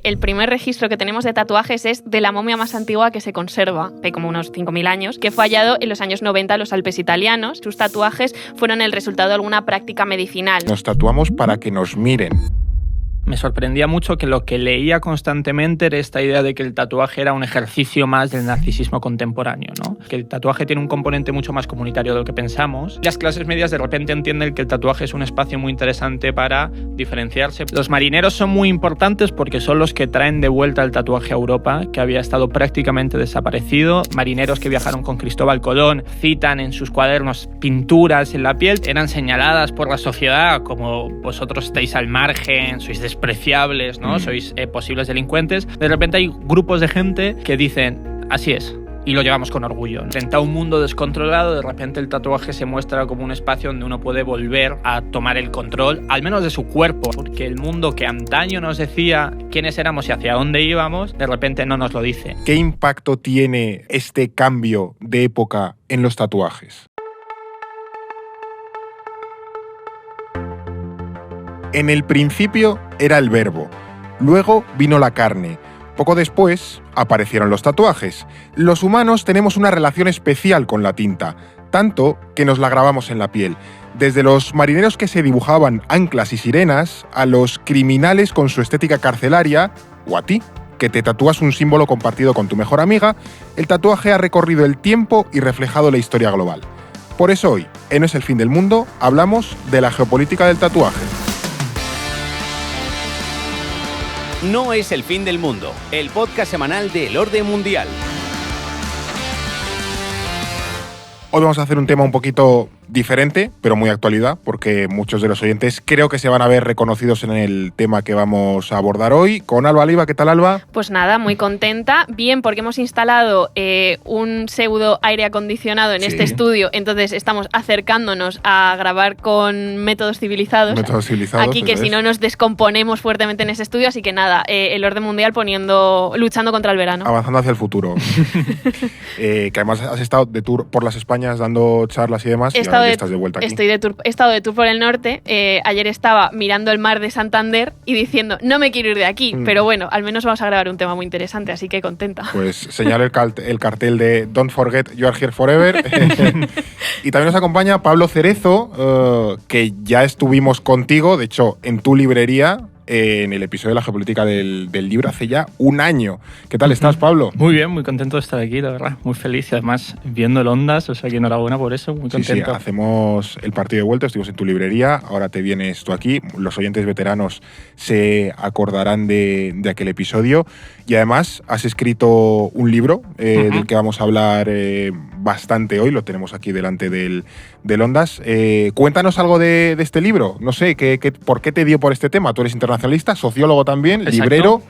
el primer registro que tenemos de tatuajes es de la momia más antigua que se conserva, de como unos 5.000 años, que fue hallado en los años 90 en los Alpes italianos. Sus tatuajes fueron el resultado de alguna práctica medicinal. Nos tatuamos para que nos miren. Me sorprendía mucho que lo que leía constantemente era esta idea de que el tatuaje era un ejercicio más del narcisismo contemporáneo, ¿no? Que el tatuaje tiene un componente mucho más comunitario de lo que pensamos. Las clases medias de repente entienden que el tatuaje es un espacio muy interesante para diferenciarse. Los marineros son muy importantes porque son los que traen de vuelta el tatuaje a Europa, que había estado prácticamente desaparecido. Marineros que viajaron con Cristóbal Colón citan en sus cuadernos pinturas en la piel, eran señaladas por la sociedad como vosotros estáis al margen, sois despreciables, ¿no? Sois posibles delincuentes. De repente hay grupos de gente que dicen, así es, y lo llevamos con orgullo. Frente a un mundo descontrolado, de repente el tatuaje se muestra como un espacio donde uno puede volver a tomar el control, al menos de su cuerpo, porque el mundo que antaño nos decía quiénes éramos y hacia dónde íbamos, de repente no nos lo dice. ¿Qué impacto tiene este cambio de época en los tatuajes? En el principio era el verbo, luego vino la carne. Poco después aparecieron los tatuajes. Los humanos tenemos una relación especial con la tinta, tanto que nos la grabamos en la piel. Desde los marineros que se dibujaban anclas y sirenas, a los criminales con su estética carcelaria, o a ti, que te tatúas un símbolo compartido con tu mejor amiga, el tatuaje ha recorrido el tiempo y reflejado la historia global. Por eso hoy, en No es el fin del mundo, hablamos de la geopolítica del tatuaje. No es el fin del mundo, el podcast semanal del orden mundial. Hoy vamos a hacer un tema un poquito diferente, pero muy actualidad, porque muchos de los oyentes creo que se van a ver reconocidos en el tema que vamos a abordar hoy. Con Alba Leiva, ¿qué tal, Alba? Pues nada, muy contenta. Bien, porque hemos instalado un pseudo aire acondicionado en este estudio, entonces estamos acercándonos a grabar con métodos civilizados. Aquí, que si no nos descomponemos fuertemente en ese estudio, así que nada, el orden mundial luchando contra el verano. Avanzando hacia el futuro. Que además has estado de tour por las Españas dando charlas y demás. Estás de vuelta aquí. He estado de tour por el norte. Ayer estaba mirando el mar de Santander y diciendo, no me quiero ir de aquí, pero bueno, al menos vamos a grabar un tema muy interesante, así que contenta. Pues señalo el cartel de Don't Forget You Are Here Forever. Y también nos acompaña Pablo Cerezo, que ya estuvimos contigo, de hecho, en tu librería, en el episodio de la geopolítica del libro hace ya un año. ¿Qué tal estás, Pablo? Muy bien, muy contento de estar aquí, la verdad. Muy feliz y además viendo el Ondas, o sea que enhorabuena por eso, muy contento. Sí, hacemos el partido de vuelta, estuvimos en tu librería, ahora te vienes tú aquí. Los oyentes veteranos se acordarán de aquel episodio. Y además has escrito un libro del que vamos a hablar bastante hoy, lo tenemos aquí delante del Ondas. Cuéntanos algo de este libro, no sé, ¿por qué te dio por este tema? Tú eres internacionalista, sociólogo también, exacto, librero,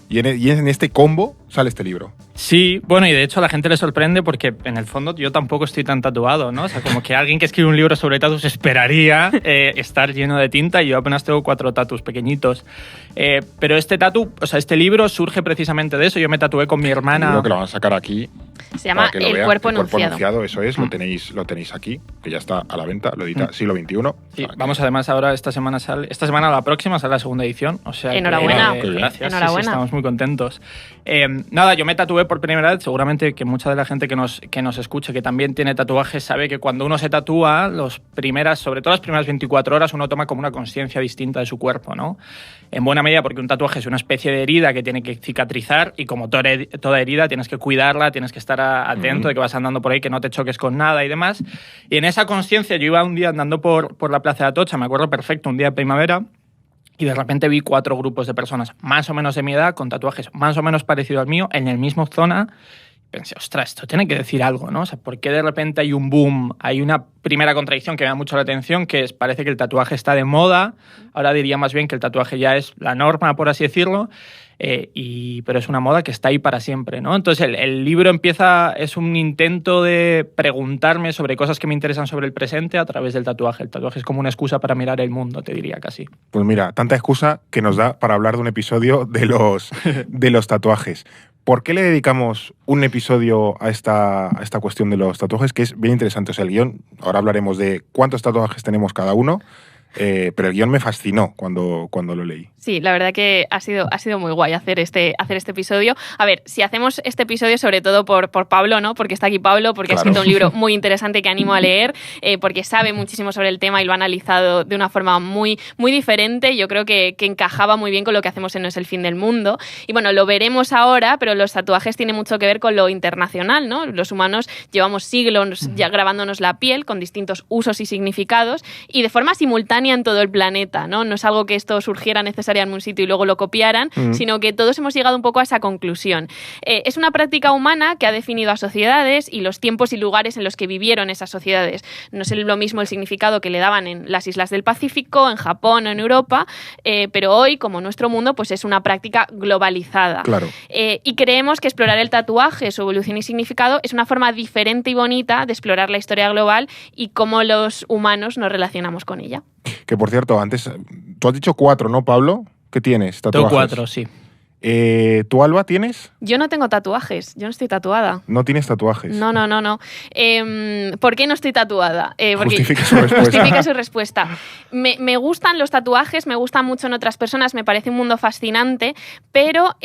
y en este combo sale este libro. Sí, bueno, y de hecho a la gente le sorprende porque en el fondo yo tampoco estoy tan tatuado, ¿no? O sea, como que alguien que escribe un libro sobre tatus esperaría estar lleno de tinta y yo apenas tengo 4 tatus pequeñitos. Pero este libro surge precisamente de eso. Yo me tatué con mi hermana. Creo que lo van a sacar aquí. Se llama El cuerpo enunciado. Eso es, lo tenéis aquí, que ya está a la venta, lo edita Siglo XXI. Sí, vamos además ahora, esta semana o la próxima sale la segunda edición. O sea, enhorabuena. Gracias, enhorabuena. Sí, estamos muy contentos. Nada, yo me tatué por primera vez, seguramente que mucha de la gente que nos escuche, que también tiene tatuajes, sabe que cuando uno se tatúa, sobre todo las primeras 24 horas, uno toma como una conciencia distinta de su cuerpo, ¿no? En buena medida porque un tatuaje es una especie de herida que tiene que cicatrizar y como toda herida tienes que cuidarla, tienes que estar atento de que vas andando por ahí, que no te choques con nada y demás. Y en esa conciencia yo iba un día andando por la Plaza de Atocha, me acuerdo perfecto, un día de primavera, y de repente vi 4 grupos de personas más o menos de mi edad, con tatuajes más o menos parecidos al mío, en la misma zona. Pensé, ostras, esto tiene que decir algo, ¿no? O sea, ¿por qué de repente hay un boom? Hay una primera contradicción que me da mucho la atención, que parece que el tatuaje está de moda. Ahora diría más bien que el tatuaje ya es la norma, por así decirlo. Pero es una moda que está ahí para siempre, ¿no? Entonces el libro es un intento de preguntarme sobre cosas que me interesan sobre el presente a través del tatuaje. El tatuaje es como una excusa para mirar el mundo, te diría casi. Pues mira, tanta excusa que nos da para hablar de un episodio de los tatuajes. ¿Por qué le dedicamos un episodio a esta cuestión de los tatuajes? Que es bien interesante. O sea, el guión, ahora hablaremos de cuántos tatuajes tenemos cada uno, Pero el guión me fascinó cuando lo leí. Sí, la verdad que ha sido muy guay hacer este episodio. A ver, si hacemos este episodio sobre todo por Pablo, ¿no? Porque está aquí Pablo, porque ha escrito un libro muy interesante que animo a leer, porque sabe muchísimo sobre el tema y lo ha analizado de una forma muy, muy diferente. Yo creo que encajaba muy bien con lo que hacemos en No es el fin del mundo. Y bueno, lo veremos ahora, pero los tatuajes tienen mucho que ver con lo internacional, ¿no? Los humanos llevamos siglos ya grabándonos la piel con distintos usos y significados y de forma simultánea en todo el planeta, ¿no? No es algo que esto surgiera necesariamente en un sitio y luego lo copiaran, sino que todos hemos llegado un poco a esa conclusión. Es una práctica humana que ha definido a sociedades y los tiempos y lugares en los que vivieron esas sociedades. No es lo mismo el significado que le daban en las islas del Pacífico, en Japón o en Europa, pero hoy, como nuestro mundo, pues es una práctica globalizada. Claro. Y creemos que explorar el tatuaje, su evolución y significado, es una forma diferente y bonita de explorar la historia global y cómo los humanos nos relacionamos con ella. Que, por cierto, antes, tú has dicho 4, ¿no, Pablo? ¿Qué tienes? ¿Tatuajes? Tengo 4, sí. ¿Tú, Alba, tienes? Yo no tengo tatuajes, yo no estoy tatuada. ¿No tienes tatuajes? No. ¿Por qué no estoy tatuada? Justifica su respuesta. Justifica su respuesta. Me gustan los tatuajes, me gustan mucho en otras personas, me parece un mundo fascinante, pero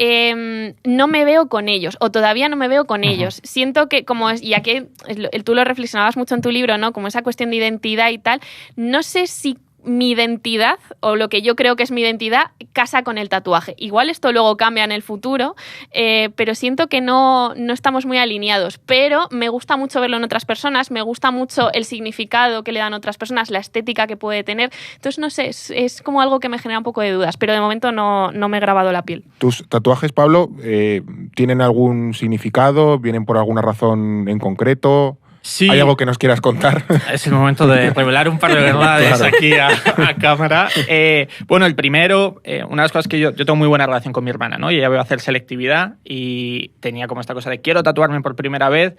no me veo con ellos, o todavía no me veo con ellos. Siento que, ya que tú lo reflexionabas mucho en tu libro, ¿no? Como esa cuestión de identidad y tal, no sé si mi identidad, o lo que yo creo que es mi identidad, casa con el tatuaje. Igual esto luego cambia en el futuro, pero siento que no estamos muy alineados. Pero me gusta mucho verlo en otras personas, me gusta mucho el significado que le dan otras personas, la estética que puede tener. Entonces, no sé, es como algo que me genera un poco de dudas, pero de momento no me he grabado la piel. ¿Tus tatuajes, Pablo, tienen algún significado? ¿Vienen por alguna razón en concreto? Sí. ¿Hay algo que nos quieras contar? Es el momento de revelar un par de verdades aquí a cámara. Bueno, el primero, una de las cosas que yo tengo muy buena relación con mi hermana, ¿no? Y ella iba a hacer selectividad y tenía como esta cosa de quiero tatuarme por primera vez.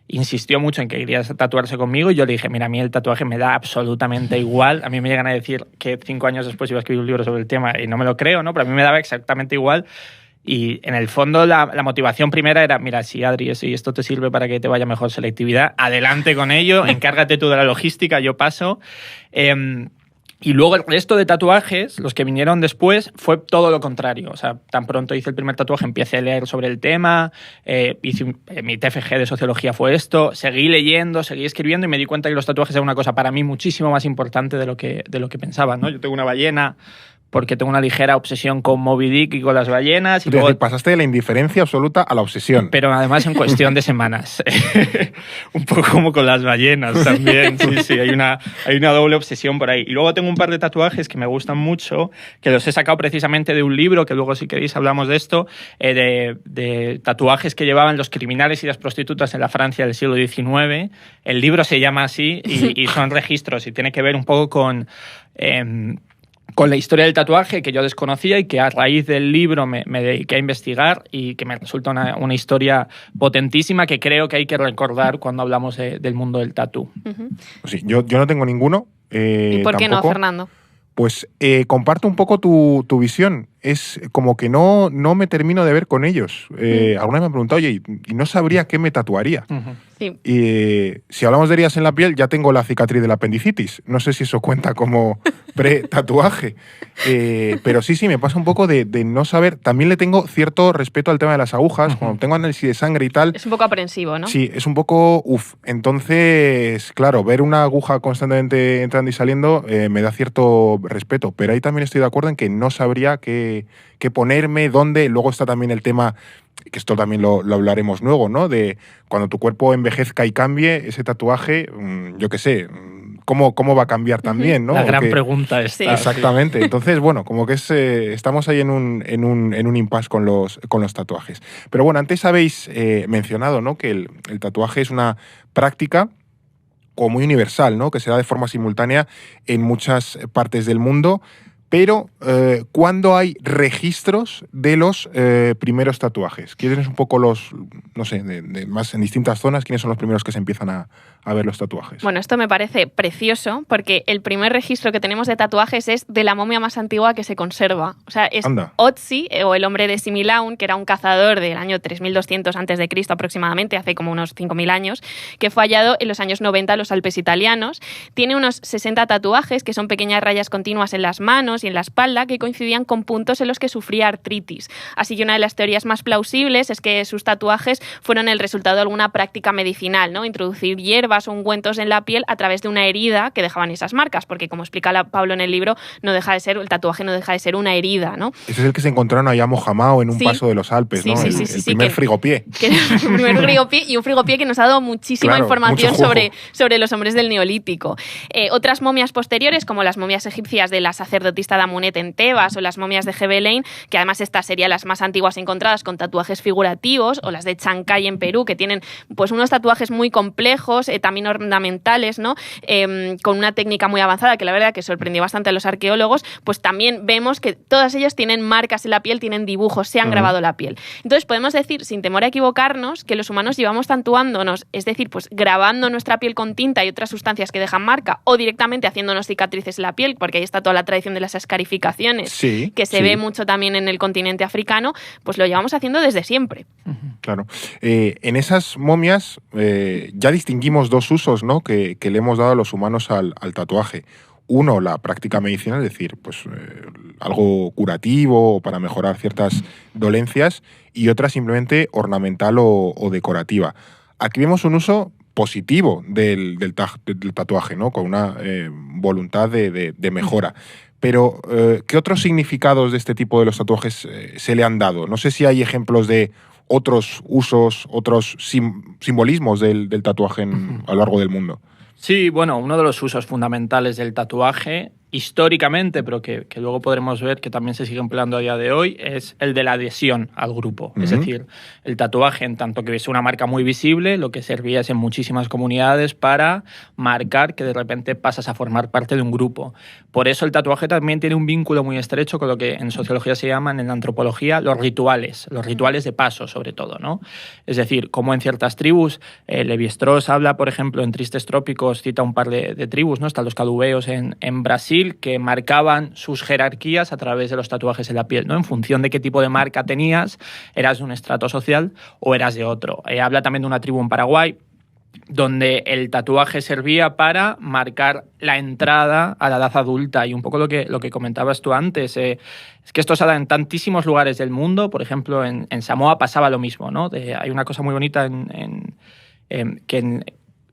Insistió mucho en que quería tatuarse conmigo y yo le dije, mira, a mí el tatuaje me da absolutamente igual. A mí me llegan a decir que 5 años después iba a escribir un libro sobre el tema y no me lo creo, ¿no? Pero a mí me daba exactamente igual. Y en el fondo la motivación primera era, mira, si Adri, si esto te sirve para que te vaya mejor selectividad, adelante con ello, encárgate tú de la logística, yo paso. Y luego el resto de tatuajes, los que vinieron después, fue todo lo contrario. O sea, tan pronto hice el primer tatuaje, empecé a leer sobre el tema, mi TFG de sociología fue esto, seguí leyendo, seguí escribiendo y me di cuenta que los tatuajes eran una cosa para mí muchísimo más importante de lo que pensaba, ¿no? Yo tengo una ballena porque tengo una ligera obsesión con Moby Dick y con las ballenas. Y luego pasaste de la indiferencia absoluta a la obsesión. Pero además en cuestión de semanas. Un poco como con las ballenas también. Sí, hay una doble obsesión por ahí. Y luego tengo un par de tatuajes que me gustan mucho, que los he sacado precisamente de un libro, que luego si queréis hablamos de esto, de tatuajes que llevaban los criminales y las prostitutas en la Francia del siglo XIX. El libro se llama así y son registros y tiene que ver un poco con la historia del tatuaje que yo desconocía y que a raíz del libro me dediqué a investigar y que me resulta una historia potentísima que creo que hay que recordar cuando hablamos del mundo del tatú. Sí, yo no tengo ninguno. ¿Y por qué no, Fernando? Pues comparto un poco tu visión. Es como que no me termino de ver con ellos. Alguna vez me han preguntado, oye, y no sabría qué me tatuaría. Sí. Y si hablamos de heridas en la piel, ya tengo la cicatriz de la apendicitis. No sé si eso cuenta como pre-tatuaje. Pero sí, me pasa un poco de no saber. También le tengo cierto respeto al tema de las agujas. Cuando tengo análisis de sangre y tal. Es un poco aprensivo, ¿no? Sí, es un poco Entonces, claro, ver una aguja constantemente entrando y saliendo me da cierto respeto. Pero ahí también estoy de acuerdo en que no sabría qué ponerme, dónde. Luego está también el tema, que esto también lo hablaremos luego, ¿no? De cuando tu cuerpo envejezca y cambie, ese tatuaje, yo qué sé, ¿cómo va a cambiar también, ¿no? La gran pregunta es. Sí. Exactamente. Entonces, bueno, como que estamos ahí en un impasse con los tatuajes. Pero bueno, antes habéis mencionado, ¿no? Que el tatuaje es una práctica como muy universal, ¿no? Que se da de forma simultánea en muchas partes del mundo. pero ¿cuándo hay registros de los primeros tatuajes? ¿Quiénes un poco los, no sé, más en distintas zonas, quiénes son los primeros que se empiezan a ver los tatuajes? Bueno, esto me parece precioso porque el primer registro que tenemos de tatuajes es de la momia más antigua que se conserva. O sea, es Otzi, o el hombre de Similaun, que era un cazador del año 3200 a.C. aproximadamente, hace como unos 5000 años, que fue hallado en los años 90 en los Alpes italianos. Tiene unos 60 tatuajes, que son pequeñas rayas continuas en las manos y en la espalda, que coincidían con puntos en los que sufría artritis. Así que una de las teorías más plausibles es que sus tatuajes fueron el resultado de alguna práctica medicinal, ¿no? Introducir hierbas o ungüentos en la piel a través de una herida que dejaban esas marcas, porque como explica Pablo en el libro, el tatuaje no deja de ser una herida, ¿no? Ese es el que se encontraron allá a Mojamao en un paso de los Alpes, ¿no? El primer frigopié. El primer frigopié, y un frigopié que nos ha dado muchísima información sobre los hombres del Neolítico. Otras momias posteriores, como las momias egipcias de la sacerdotisa de Amunet en Tebas o las momias de Gebelein, que además estas serían las más antiguas encontradas con tatuajes figurativos, o las de Chancay en Perú, que tienen pues unos tatuajes muy complejos, también ornamentales, ¿no? Con una técnica muy avanzada que la verdad que sorprendió bastante a los arqueólogos, pues también vemos que todas ellas tienen marcas en la piel, tienen dibujos, se han grabado la piel. Entonces podemos decir, sin temor a equivocarnos, que los humanos llevamos tatuándonos, es decir, pues grabando nuestra piel con tinta y otras sustancias que dejan marca, o directamente haciéndonos cicatrices en la piel, porque ahí está toda la tradición de las escarificaciones, que se ve mucho también en el continente africano, pues lo llevamos haciendo desde siempre. Claro. En esas momias ya distinguimos dos usos, ¿no?, que le hemos dado a los humanos al tatuaje. Uno, la práctica medicinal, es decir, pues algo curativo para mejorar ciertas dolencias, y otra simplemente ornamental o decorativa. Aquí vemos un uso positivo del tatuaje, ¿no?, con una voluntad de mejora. Pero, ¿qué otros significados de este tipo de los tatuajes se le han dado? No sé si hay ejemplos de otros usos, otros simbolismos del tatuaje a lo largo del mundo. Sí, bueno, uno de los usos fundamentales del tatuaje, históricamente, pero que luego podremos ver que también se sigue empleando a día de hoy, es el de la adhesión al grupo. Es decir, el tatuaje, en tanto que es una marca muy visible, lo que servía es en muchísimas comunidades para marcar que de repente pasas a formar parte de un grupo. Por eso el tatuaje también tiene un vínculo muy estrecho con lo que en sociología se llaman, en antropología, los rituales de paso, sobre todo, ¿no? Es decir, como en ciertas tribus, Levi-Strauss habla, por ejemplo, en Tristes Trópicos, cita un par de tribus, ¿no? Están los caduveos en Brasil, que marcaban sus jerarquías a través de los tatuajes en la piel, ¿no? En función de qué tipo de marca tenías, eras de un estrato social o eras de otro. Habla también de una tribu en Paraguay, donde el tatuaje servía para marcar la entrada a la edad adulta. Y un poco lo que comentabas tú antes, es que esto se da en tantísimos lugares del mundo. Por ejemplo, en Samoa pasaba lo mismo, ¿no? Hay una cosa muy bonita que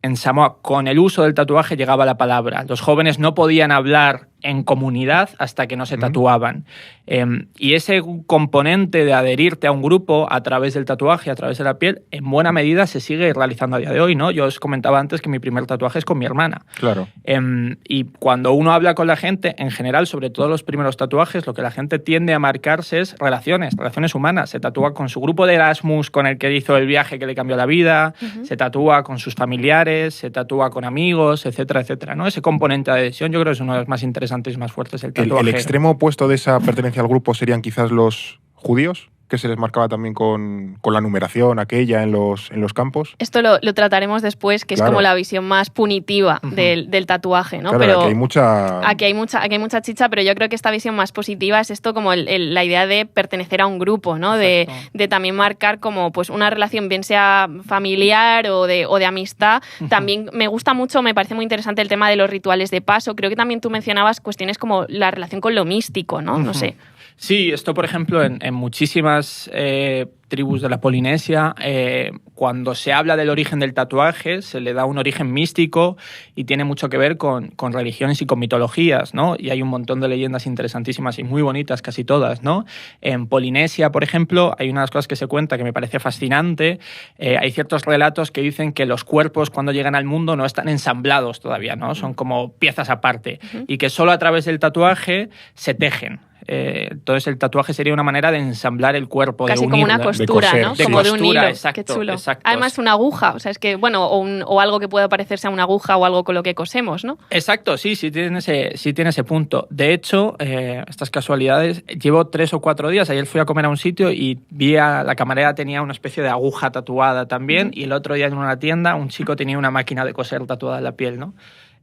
en Samoa, con el uso del tatuaje llegaba la palabra. Los jóvenes no podían hablar en comunidad hasta que no se tatuaban. Y ese componente de adherirte a un grupo a través del tatuaje, a través de la piel, en buena medida se sigue realizando a día de hoy, ¿no? Yo os comentaba antes que mi primer tatuaje es con mi hermana. Claro. Y cuando uno habla con la gente, en general, sobre todo los primeros tatuajes, lo que la gente tiende a marcarse es relaciones humanas. Se tatúa con su grupo de Erasmus, con el que hizo el viaje que le cambió la vida, se tatúa con sus familiares, se tatúa con amigos, etcétera, etcétera, ¿no? Ese componente de adhesión yo creo que es uno de los más interesantes y más fuertes del tatuaje. El extremo opuesto de esa pertenencia al grupo serían quizás los judíos, que se les marcaba también con la numeración aquella en los campos. Esto lo trataremos después, que es como la visión más punitiva del tatuaje, ¿no? Claro, pero aquí hay mucha chicha, pero yo creo que esta visión más positiva es esto, como la idea de pertenecer a un grupo, ¿no? De también marcar como pues una relación, bien sea familiar o de amistad. También me gusta mucho, me parece muy interesante el tema de los rituales de paso. Creo que también tú mencionabas cuestiones como la relación con lo místico, ¿no? No sé. Sí, esto, por ejemplo, en muchísimas tribus de la Polinesia, cuando se habla del origen del tatuaje, se le da un origen místico y tiene mucho que ver con religiones y con mitologías, ¿no? Y hay un montón de leyendas interesantísimas y muy bonitas, casi todas, ¿no? En Polinesia, por ejemplo, hay unas cosas que se cuenta que me parece fascinante. Hay ciertos relatos que dicen que los cuerpos, cuando llegan al mundo, no están ensamblados todavía, ¿no? Son como piezas aparte y que solo a través del tatuaje se tejen. Entonces el tatuaje sería una manera de ensamblar el cuerpo, casi de como unirlo. una costura, de ¿no? coser, Como sí. de un hilo. Exacto, Qué chulo. exacto. Además una aguja, o sea, es que, bueno, o algo que pueda parecerse a una aguja o algo con lo que cosemos, ¿no? Exacto, sí tiene ese punto. De hecho, estas casualidades, llevo 3 o 4 días, ayer fui a comer a un sitio y vi a la camarera tenía una especie de aguja tatuada también, y el otro día en una tienda un chico tenía una máquina de coser tatuada en la piel, ¿no?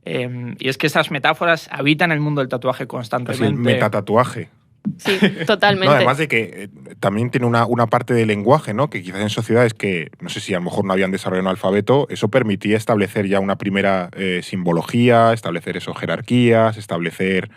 Y es que esas metáforas habitan el mundo del tatuaje constantemente. Es el metatatuaje. Sí, totalmente. No, además de que también tiene una parte de lenguaje, ¿no? Que quizás en sociedades que, no sé si a lo mejor no habían desarrollado un alfabeto, eso permitía establecer ya una primera simbología, establecer eso, jerarquías, establecer,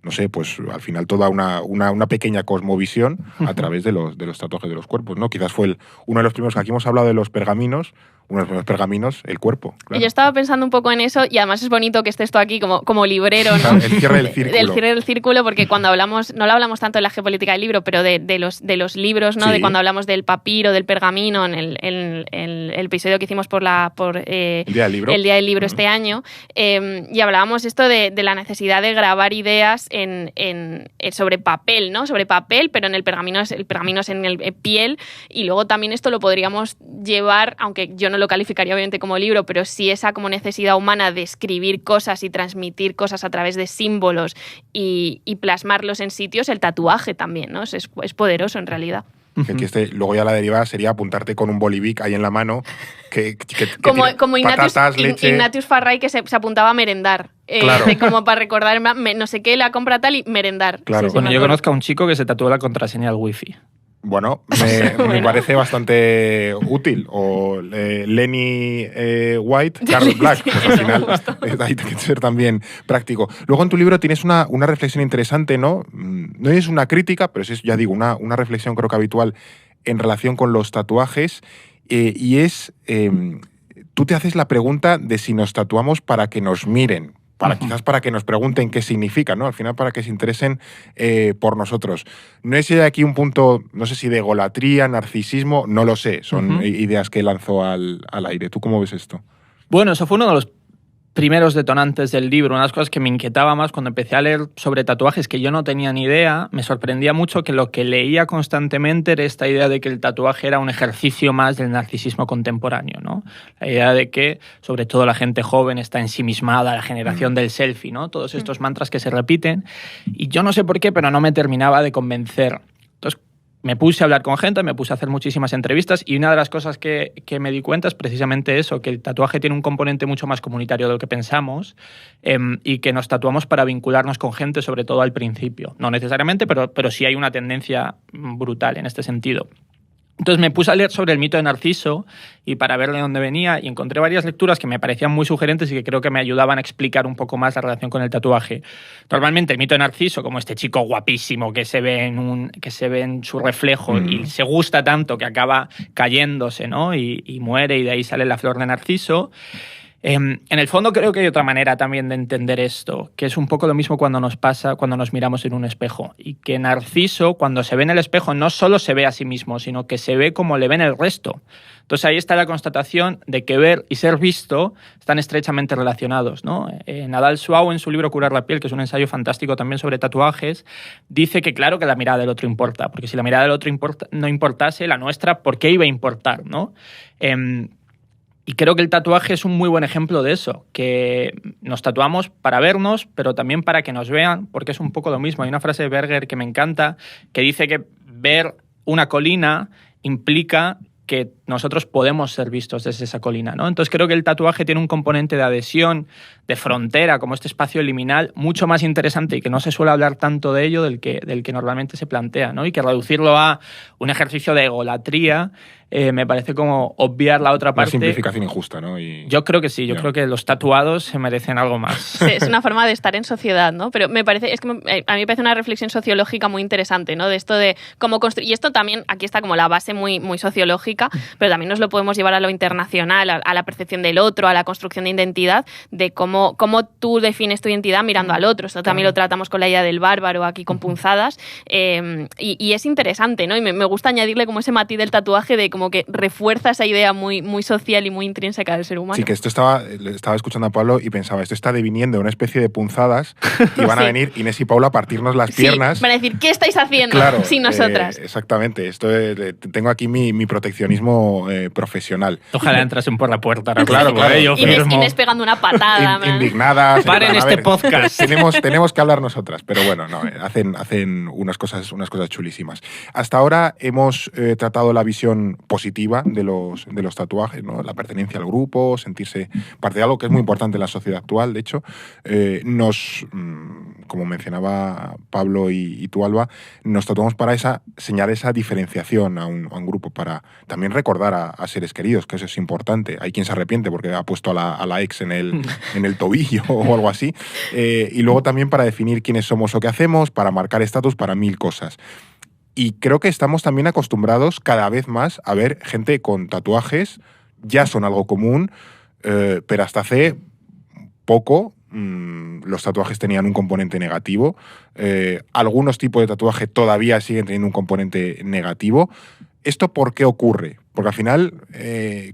no sé, pues al final toda una pequeña cosmovisión a través de los tatuajes de los cuerpos, ¿no? Quizás fue uno de los primeros, que aquí hemos hablado de los pergaminos, uno de los primeros pergaminos, el cuerpo. Claro. Yo estaba pensando un poco en eso, y además es bonito que estés tú aquí como librero, ¿no? Claro, el cierre del círculo. Del cierre del círculo, porque cuando hablamos, no lo hablamos tanto de la geopolítica del libro, pero de los libros, ¿no? Sí. De cuando hablamos del papiro, del pergamino, en el episodio que hicimos por el Día del Libro, este año, y hablábamos esto de la necesidad de grabar ideas sobre papel, ¿no? Sobre papel, pero el pergamino es en el piel, y luego también esto lo podríamos llevar, aunque yo no lo calificaría obviamente como libro, pero sí esa como necesidad humana de escribir cosas y transmitir cosas a través de símbolos y plasmarlos en sitios, el tatuaje también, ¿no? Es poderoso en realidad. Luego ya la derivada sería apuntarte con un bolivic ahí en la mano como Ignatius Farray, que se apuntaba a merendar. Claro. Como para recordar, no sé qué, la compra tal y merendar. Claro. Sí, bueno, yo conozco a un chico que se tatuó la contraseña al wifi. Bueno, me parece bastante útil. O Lenny White, Carlos Black. Pues al final hay que ser también práctico. Luego en tu libro tienes una reflexión interesante, ¿no? No es una crítica, pero es, ya digo, una reflexión creo que habitual en relación con los tatuajes. Y es, tú te haces la pregunta de si nos tatuamos para que nos miren. Quizás para que nos pregunten qué significa, ¿no? Al final para que se interesen por nosotros. No es aquí un punto, no sé si de egolatría, narcisismo, no lo sé. Son ideas que lanzo al aire. ¿Tú cómo ves esto? Bueno, eso fue uno de los primeros detonantes del libro. Una de las cosas que me inquietaba más cuando empecé a leer sobre tatuajes, que yo no tenía ni idea, me sorprendía mucho que lo que leía constantemente era esta idea de que el tatuaje era un ejercicio más del narcisismo contemporáneo, ¿no? La idea de que, sobre todo la gente joven, está ensimismada, la generación del selfie, ¿no? Todos estos mantras que se repiten. Y yo no sé por qué, pero no me terminaba de convencer. Entonces, me puse a hablar con gente, me puse a hacer muchísimas entrevistas, y una de las cosas que me di cuenta es precisamente eso, que el tatuaje tiene un componente mucho más comunitario de lo que pensamos, y que nos tatuamos para vincularnos con gente, sobre todo al principio. No necesariamente, pero sí hay una tendencia brutal en este sentido. Entonces me puse a leer sobre el mito de Narciso y para ver de dónde venía, y encontré varias lecturas que me parecían muy sugerentes y que creo que me ayudaban a explicar un poco más la relación con el tatuaje. Normalmente el mito de Narciso, como este chico guapísimo que se ve en su reflejo y se gusta tanto que acaba cayéndose, ¿no? y muere, y de ahí sale la flor de Narciso. En el fondo creo que hay otra manera también de entender esto, que es un poco lo mismo cuando nos pasa cuando nos miramos en un espejo, y que Narciso, cuando se ve en el espejo, no solo se ve a sí mismo, sino que se ve como le ven el resto. Entonces ahí está la constatación de que ver y ser visto están estrechamente relacionados, ¿no? Nadal Suau, en su libro Curar la piel, que es un ensayo fantástico también sobre tatuajes, dice que claro que la mirada del otro importa, porque si la mirada del otro no importase, la nuestra, ¿por qué iba a importar, ¿no? Y creo que el tatuaje es un muy buen ejemplo de eso, que nos tatuamos para vernos, pero también para que nos vean, porque es un poco lo mismo. Hay una frase de Berger que me encanta, que dice que ver una colina implica que nosotros podemos ser vistos desde esa colina, ¿no? Entonces creo que el tatuaje tiene un componente de adhesión, de frontera, como este espacio liminal, mucho más interesante, y que no se suele hablar tanto de ello del que normalmente se plantea, ¿no? Y que reducirlo a un ejercicio de egolatría me parece como obviar la otra parte. Una simplificación injusta, ¿no? Yo creo que sí, yo creo que los tatuados se merecen algo más. Sí, es una forma de estar en sociedad, ¿no? Pero a mí me parece una reflexión sociológica muy interesante, ¿no? De esto de cómo construir. Y esto también, aquí está como la base muy, muy sociológica, pero también nos lo podemos llevar a lo internacional, a la percepción del otro, a la construcción de identidad, de cómo tú defines tu identidad mirando al otro. Esto también lo tratamos con la idea del bárbaro, aquí con punzadas. Y es interesante, ¿no? Y me gusta añadirle como ese matiz del tatuaje de como que refuerza esa idea muy, muy social y muy intrínseca del ser humano. Sí, que esto estaba escuchando a Pablo y pensaba, esto está deviniendo una especie de punzadas y van a venir Inés y Paula a partirnos las piernas. Van a decir, ¿qué estáis haciendo sin nosotras? Exactamente, tengo aquí mi proteccionismo profesional. Ojalá entrasen por la puerta. Claro. Inés pegando una patada. Indignadas. Paren este podcast. Tenemos que hablar nosotras, pero bueno, no, hacen unas cosas chulísimas. Hasta ahora hemos tratado la visión positiva de los tatuajes, ¿no? La pertenencia al grupo, sentirse parte de algo que es muy importante en la sociedad actual. De hecho, como mencionaba Pablo y tú, Alba, nos tatuamos para señalar esa diferenciación a un grupo, para también recordar a seres queridos, que eso es importante. Hay quien se arrepiente porque ha puesto a la ex en el tobillo o algo así. Y luego también para definir quiénes somos o qué hacemos, para marcar estatus, para 1000 cosas. Y creo que estamos también acostumbrados cada vez más a ver gente con tatuajes, ya son algo común, pero hasta hace poco los tatuajes tenían un componente negativo. Algunos tipos de tatuaje todavía siguen teniendo un componente negativo. ¿Esto por qué ocurre? Porque al final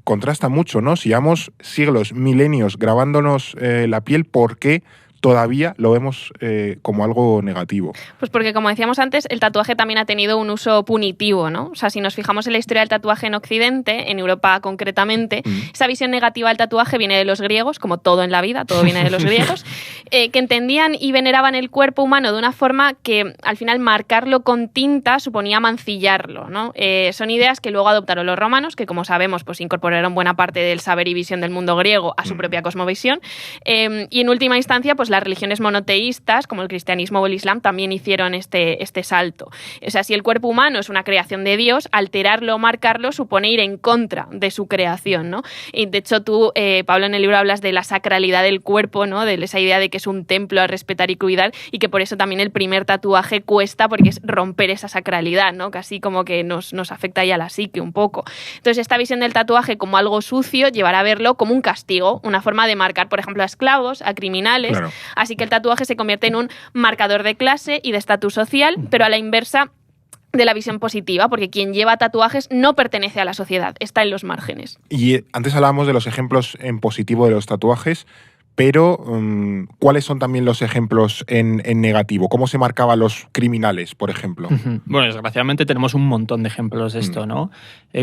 contrasta mucho, ¿no? Si llevamos siglos, milenios grabándonos la piel, ¿por qué todavía lo vemos como algo negativo? Pues porque, como decíamos antes, el tatuaje también ha tenido un uso punitivo, ¿no? O sea, si nos fijamos en la historia del tatuaje en Occidente, en Europa concretamente, esa visión negativa del tatuaje viene de los griegos, como todo en la vida, todo viene de los griegos, que entendían y veneraban el cuerpo humano de una forma que, al final, marcarlo con tinta suponía mancillarlo, ¿no? Son ideas que luego adoptaron los romanos, que, como sabemos, pues incorporaron buena parte del saber y visión del mundo griego a su propia cosmovisión, y en última instancia, pues las religiones monoteístas, como el cristianismo o el islam, también hicieron este salto. O sea, si el cuerpo humano es una creación de Dios, alterarlo o marcarlo supone ir en contra de su creación, ¿no? Y de hecho tú, Pablo, en el libro hablas de la sacralidad del cuerpo, ¿no? De esa idea de que es un templo a respetar y cuidar, y que por eso también el primer tatuaje cuesta, porque es romper esa sacralidad, ¿no? Casi como que nos afecta ya a la psique un poco. Entonces, esta visión del tatuaje como algo sucio llevará a verlo como un castigo, una forma de marcar, por ejemplo, a esclavos, a criminales. Claro. Así que el tatuaje se convierte en un marcador de clase y de estatus social, pero a la inversa de la visión positiva, porque quien lleva tatuajes no pertenece a la sociedad, está en los márgenes. Y antes hablábamos de los ejemplos en positivo de los tatuajes, pero ¿cuáles son también los ejemplos en negativo? ¿Cómo se marcaban los criminales, por ejemplo? Bueno, desgraciadamente tenemos un montón de ejemplos de esto, ¿no?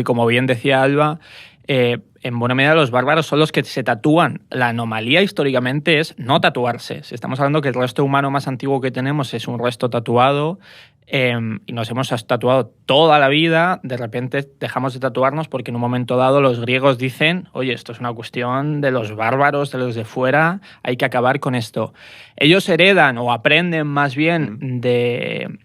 Como bien decía Alba, en buena medida los bárbaros son los que se tatúan. La anomalía históricamente es no tatuarse. Si estamos hablando que el resto humano más antiguo que tenemos es un resto tatuado, y nos hemos tatuado toda la vida, de repente dejamos de tatuarnos porque en un momento dado los griegos dicen, oye, esto es una cuestión de los bárbaros, de los de fuera, hay que acabar con esto. Ellos heredan o aprenden más bien de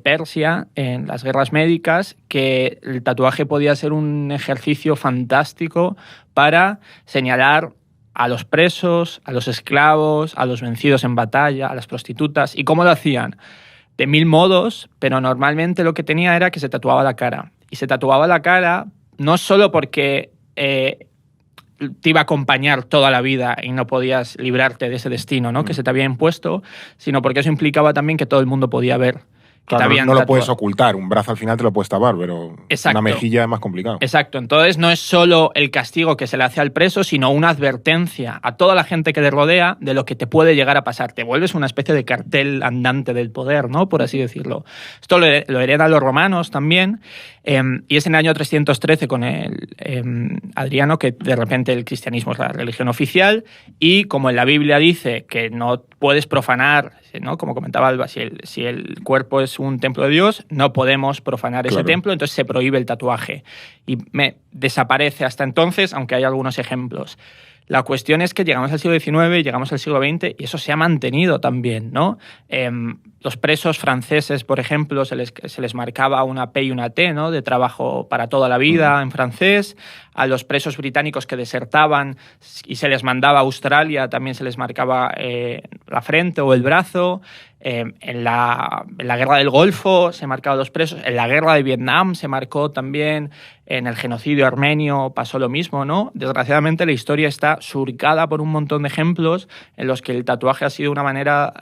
Persia en las guerras médicas, que el tatuaje podía ser un ejercicio fantástico para señalar a los presos, a los esclavos, a los vencidos en batalla, a las prostitutas. ¿Y cómo lo hacían? De 1000 modos, pero normalmente lo que tenía era que se tatuaba la cara. Y se tatuaba la cara no solo porque te iba a acompañar toda la vida y no podías librarte de ese destino, ¿no? Que se te había impuesto, sino porque eso implicaba también que todo el mundo podía ver. Claro, no lo puedes ocultar, un brazo al final te lo puedes tapar, pero exacto, una mejilla es más complicado. Exacto, entonces no es solo el castigo que se le hace al preso, sino una advertencia a toda la gente que le rodea de lo que te puede llegar a pasar. Te vuelves una especie de cartel andante del poder, ¿no? Por así decirlo. Esto lo heredan los romanos también, y es en el año 313 con Adriano que de repente el cristianismo es la religión oficial, y como en la Biblia dice que no puedes profanar, ¿no? Como comentaba Alba, si el cuerpo es un templo de Dios, no podemos profanar ese templo, entonces se prohíbe el tatuaje. Y desaparece hasta entonces, aunque hay algunos ejemplos. La cuestión es que llegamos al siglo XIX, llegamos al siglo XX y eso se ha mantenido también, ¿no? Los presos franceses, por ejemplo, se les marcaba una P y una T, ¿no? De trabajo para toda la vida en francés. A los presos británicos que desertaban y se les mandaba a Australia también se les marcaba la frente o el brazo. En la guerra del Golfo se marcaban los presos. En la guerra de Vietnam se marcó también. En el genocidio armenio pasó lo mismo, ¿no? Desgraciadamente la historia está surcada por un montón de ejemplos en los que el tatuaje ha sido una manera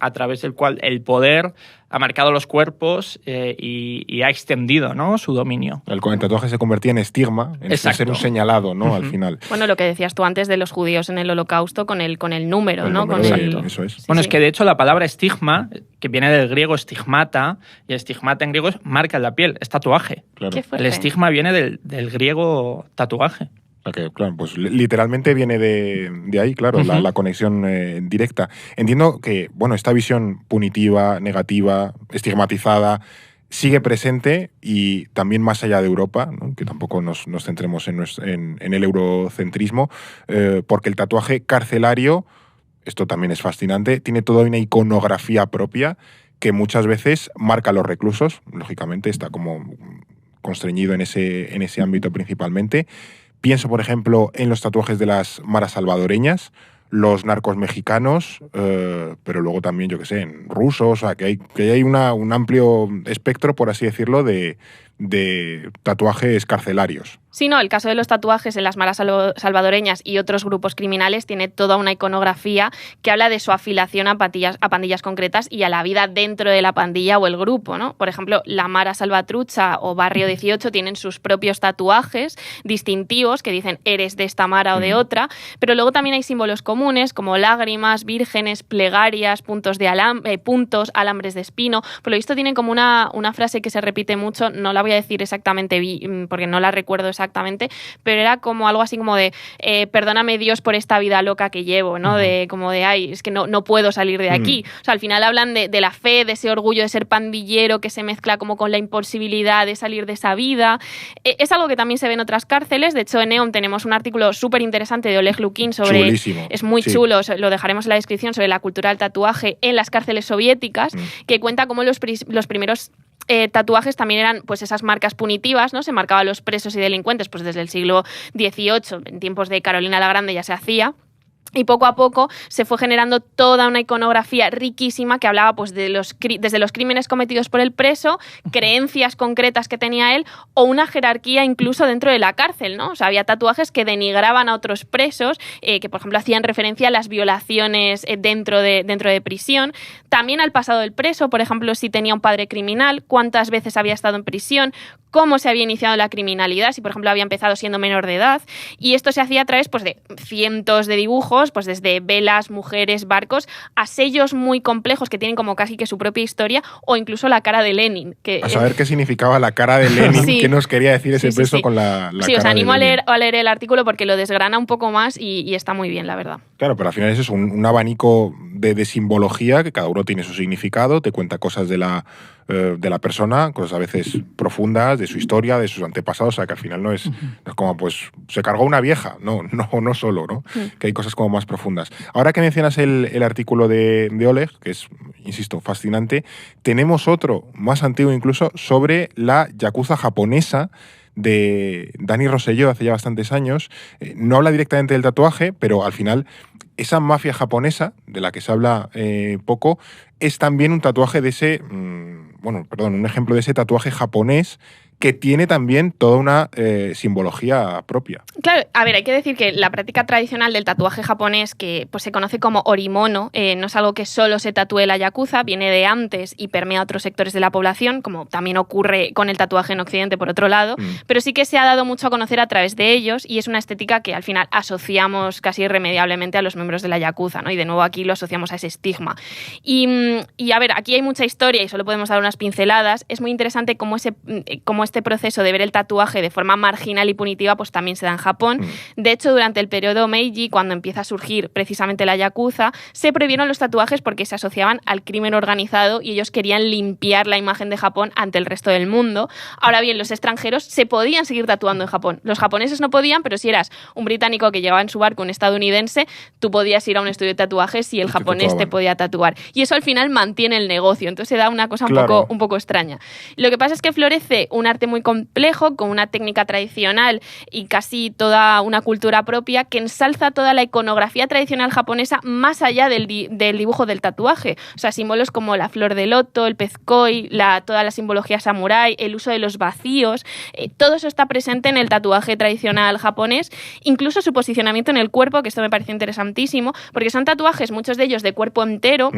a través del cual el poder ha marcado los cuerpos y ha extendido, ¿no?, su dominio. El tatuaje se convertía en estigma, en ser un señalado, ¿no?, al final. Bueno, lo que decías tú antes de los judíos en el Holocausto con el número, ¿no? Eso es. Bueno, es que de hecho la palabra estigma, que viene del griego estigmata, y estigmata en griego es marca en la piel, es tatuaje. Claro. El estigma viene del griego tatuaje. Que, claro, pues literalmente viene de ahí, claro, la conexión directa. Entiendo que, bueno, esta visión punitiva, negativa, estigmatizada, sigue presente y también más allá de Europa, ¿no?, que tampoco nos centremos en el eurocentrismo, porque el tatuaje carcelario, esto también es fascinante, tiene toda una iconografía propia que muchas veces marca a los reclusos, lógicamente está como constreñido en ese ámbito principalmente. Pienso, por ejemplo, en los tatuajes de las maras salvadoreñas, los narcos mexicanos, pero luego también, yo qué sé, en rusos, o sea, que hay un amplio espectro, por así decirlo, de tatuajes carcelarios. Sí, no, el caso de los tatuajes en las maras salvadoreñas y otros grupos criminales tiene toda una iconografía que habla de su afiliación a pandillas concretas y a la vida dentro de la pandilla o el grupo, ¿no? Por ejemplo, la Mara Salvatrucha o Barrio 18 tienen sus propios tatuajes distintivos que dicen eres de esta mara o de otra, pero luego también hay símbolos comunes como lágrimas, vírgenes, plegarias, puntos, alambres de espino. Por lo visto tienen como una frase que se repite mucho, no la voy a decir exactamente porque no la recuerdo exactamente, pero era como algo así como de perdóname Dios por esta vida loca que llevo, ¿no? De como de ay, es que no puedo salir de aquí. O sea, al final hablan de la fe, de ese orgullo de ser pandillero que se mezcla como con la imposibilidad de salir de esa vida. Es algo que también se ve en otras cárceles. De hecho, en Neon tenemos un artículo súper interesante de Oleg Lukin sobre... Chulísimo. Es muy chulo, lo dejaremos en la descripción, sobre la cultura del tatuaje en las cárceles soviéticas, que cuenta cómo los primeros tatuajes también eran pues esas marcas punitivas, ¿no? Se marcaban a los presos y delincuentes pues desde el siglo XVIII, en tiempos de Carolina la Grande ya se hacía. Y poco a poco se fue generando toda una iconografía riquísima que hablaba pues, desde los crímenes cometidos por el preso, creencias concretas que tenía él o una jerarquía incluso dentro de la cárcel, ¿no? O sea, había tatuajes que denigraban a otros presos, que por ejemplo hacían referencia a las violaciones dentro de prisión. También al pasado del preso, por ejemplo, si tenía un padre criminal, cuántas veces había estado en prisión, cómo se había iniciado la criminalidad, si por ejemplo había empezado siendo menor de edad. Y esto se hacía a través pues, de cientos de dibujos, pues desde velas, mujeres, barcos, a sellos muy complejos que tienen como casi que su propia historia, o incluso la cara de Lenin. A saber qué significaba la cara de Lenin, sí. ¿Qué nos quería decir ese preso con la cara de Lenin? Sí, os animo a leer el artículo porque lo desgrana un poco más y está muy bien, la verdad. Claro, pero al final eso es un abanico de simbología que cada uno tiene su significado, te cuenta cosas de la persona, cosas a veces profundas, de su historia, de sus antepasados, o sea que al final no es como pues se cargó una vieja, no solo, ¿no? Que hay cosas como más profundas. Ahora que mencionas el artículo de Oleg, que es, insisto, fascinante, tenemos otro, más antiguo incluso, sobre la yakuza japonesa de Dani Rosselló hace ya bastantes años. No habla directamente del tatuaje, pero al final esa mafia japonesa, de la que se habla poco, es también un tatuaje de ese, un ejemplo de ese tatuaje japonés que tiene también toda una simbología propia. Claro, a ver, hay que decir que la práctica tradicional del tatuaje japonés, que pues, se conoce como orimono, no es algo que solo se tatúe la yakuza, viene de antes y permea a otros sectores de la población, como también ocurre con el tatuaje en Occidente, por otro lado, pero sí que se ha dado mucho a conocer a través de ellos y es una estética que al final asociamos casi irremediablemente a los miembros de la yakuza, ¿no? Y de nuevo aquí lo asociamos a ese estigma. Y a ver, aquí hay mucha historia y solo podemos dar unas pinceladas. Es muy interesante cómo este proceso de ver el tatuaje de forma marginal y punitiva pues también se da en Japón. De hecho, durante el periodo Meiji, cuando empieza a surgir precisamente la yakuza, se prohibieron los tatuajes porque se asociaban al crimen organizado y ellos querían limpiar la imagen de Japón ante el resto del mundo. Ahora bien, los extranjeros se podían seguir tatuando en Japón. Los japoneses no podían, pero si eras un británico que llegaba en su barco, un estadounidense, tú podías ir a un estudio de tatuajes y el japonés te podía tatuar. Y eso al final mantiene el negocio. Entonces se da una cosa un poco extraña. Lo que pasa es que florece un arte muy complejo, con una técnica tradicional y casi toda una cultura propia que ensalza toda la iconografía tradicional japonesa más allá del dibujo del tatuaje. O sea, símbolos como la flor de loto, el pez koi, toda la simbología samurái, el uso de los vacíos, todo eso está presente en el tatuaje tradicional japonés, incluso su posicionamiento en el cuerpo, que esto me parece interesantísimo, porque son tatuajes, muchos de ellos de cuerpo entero,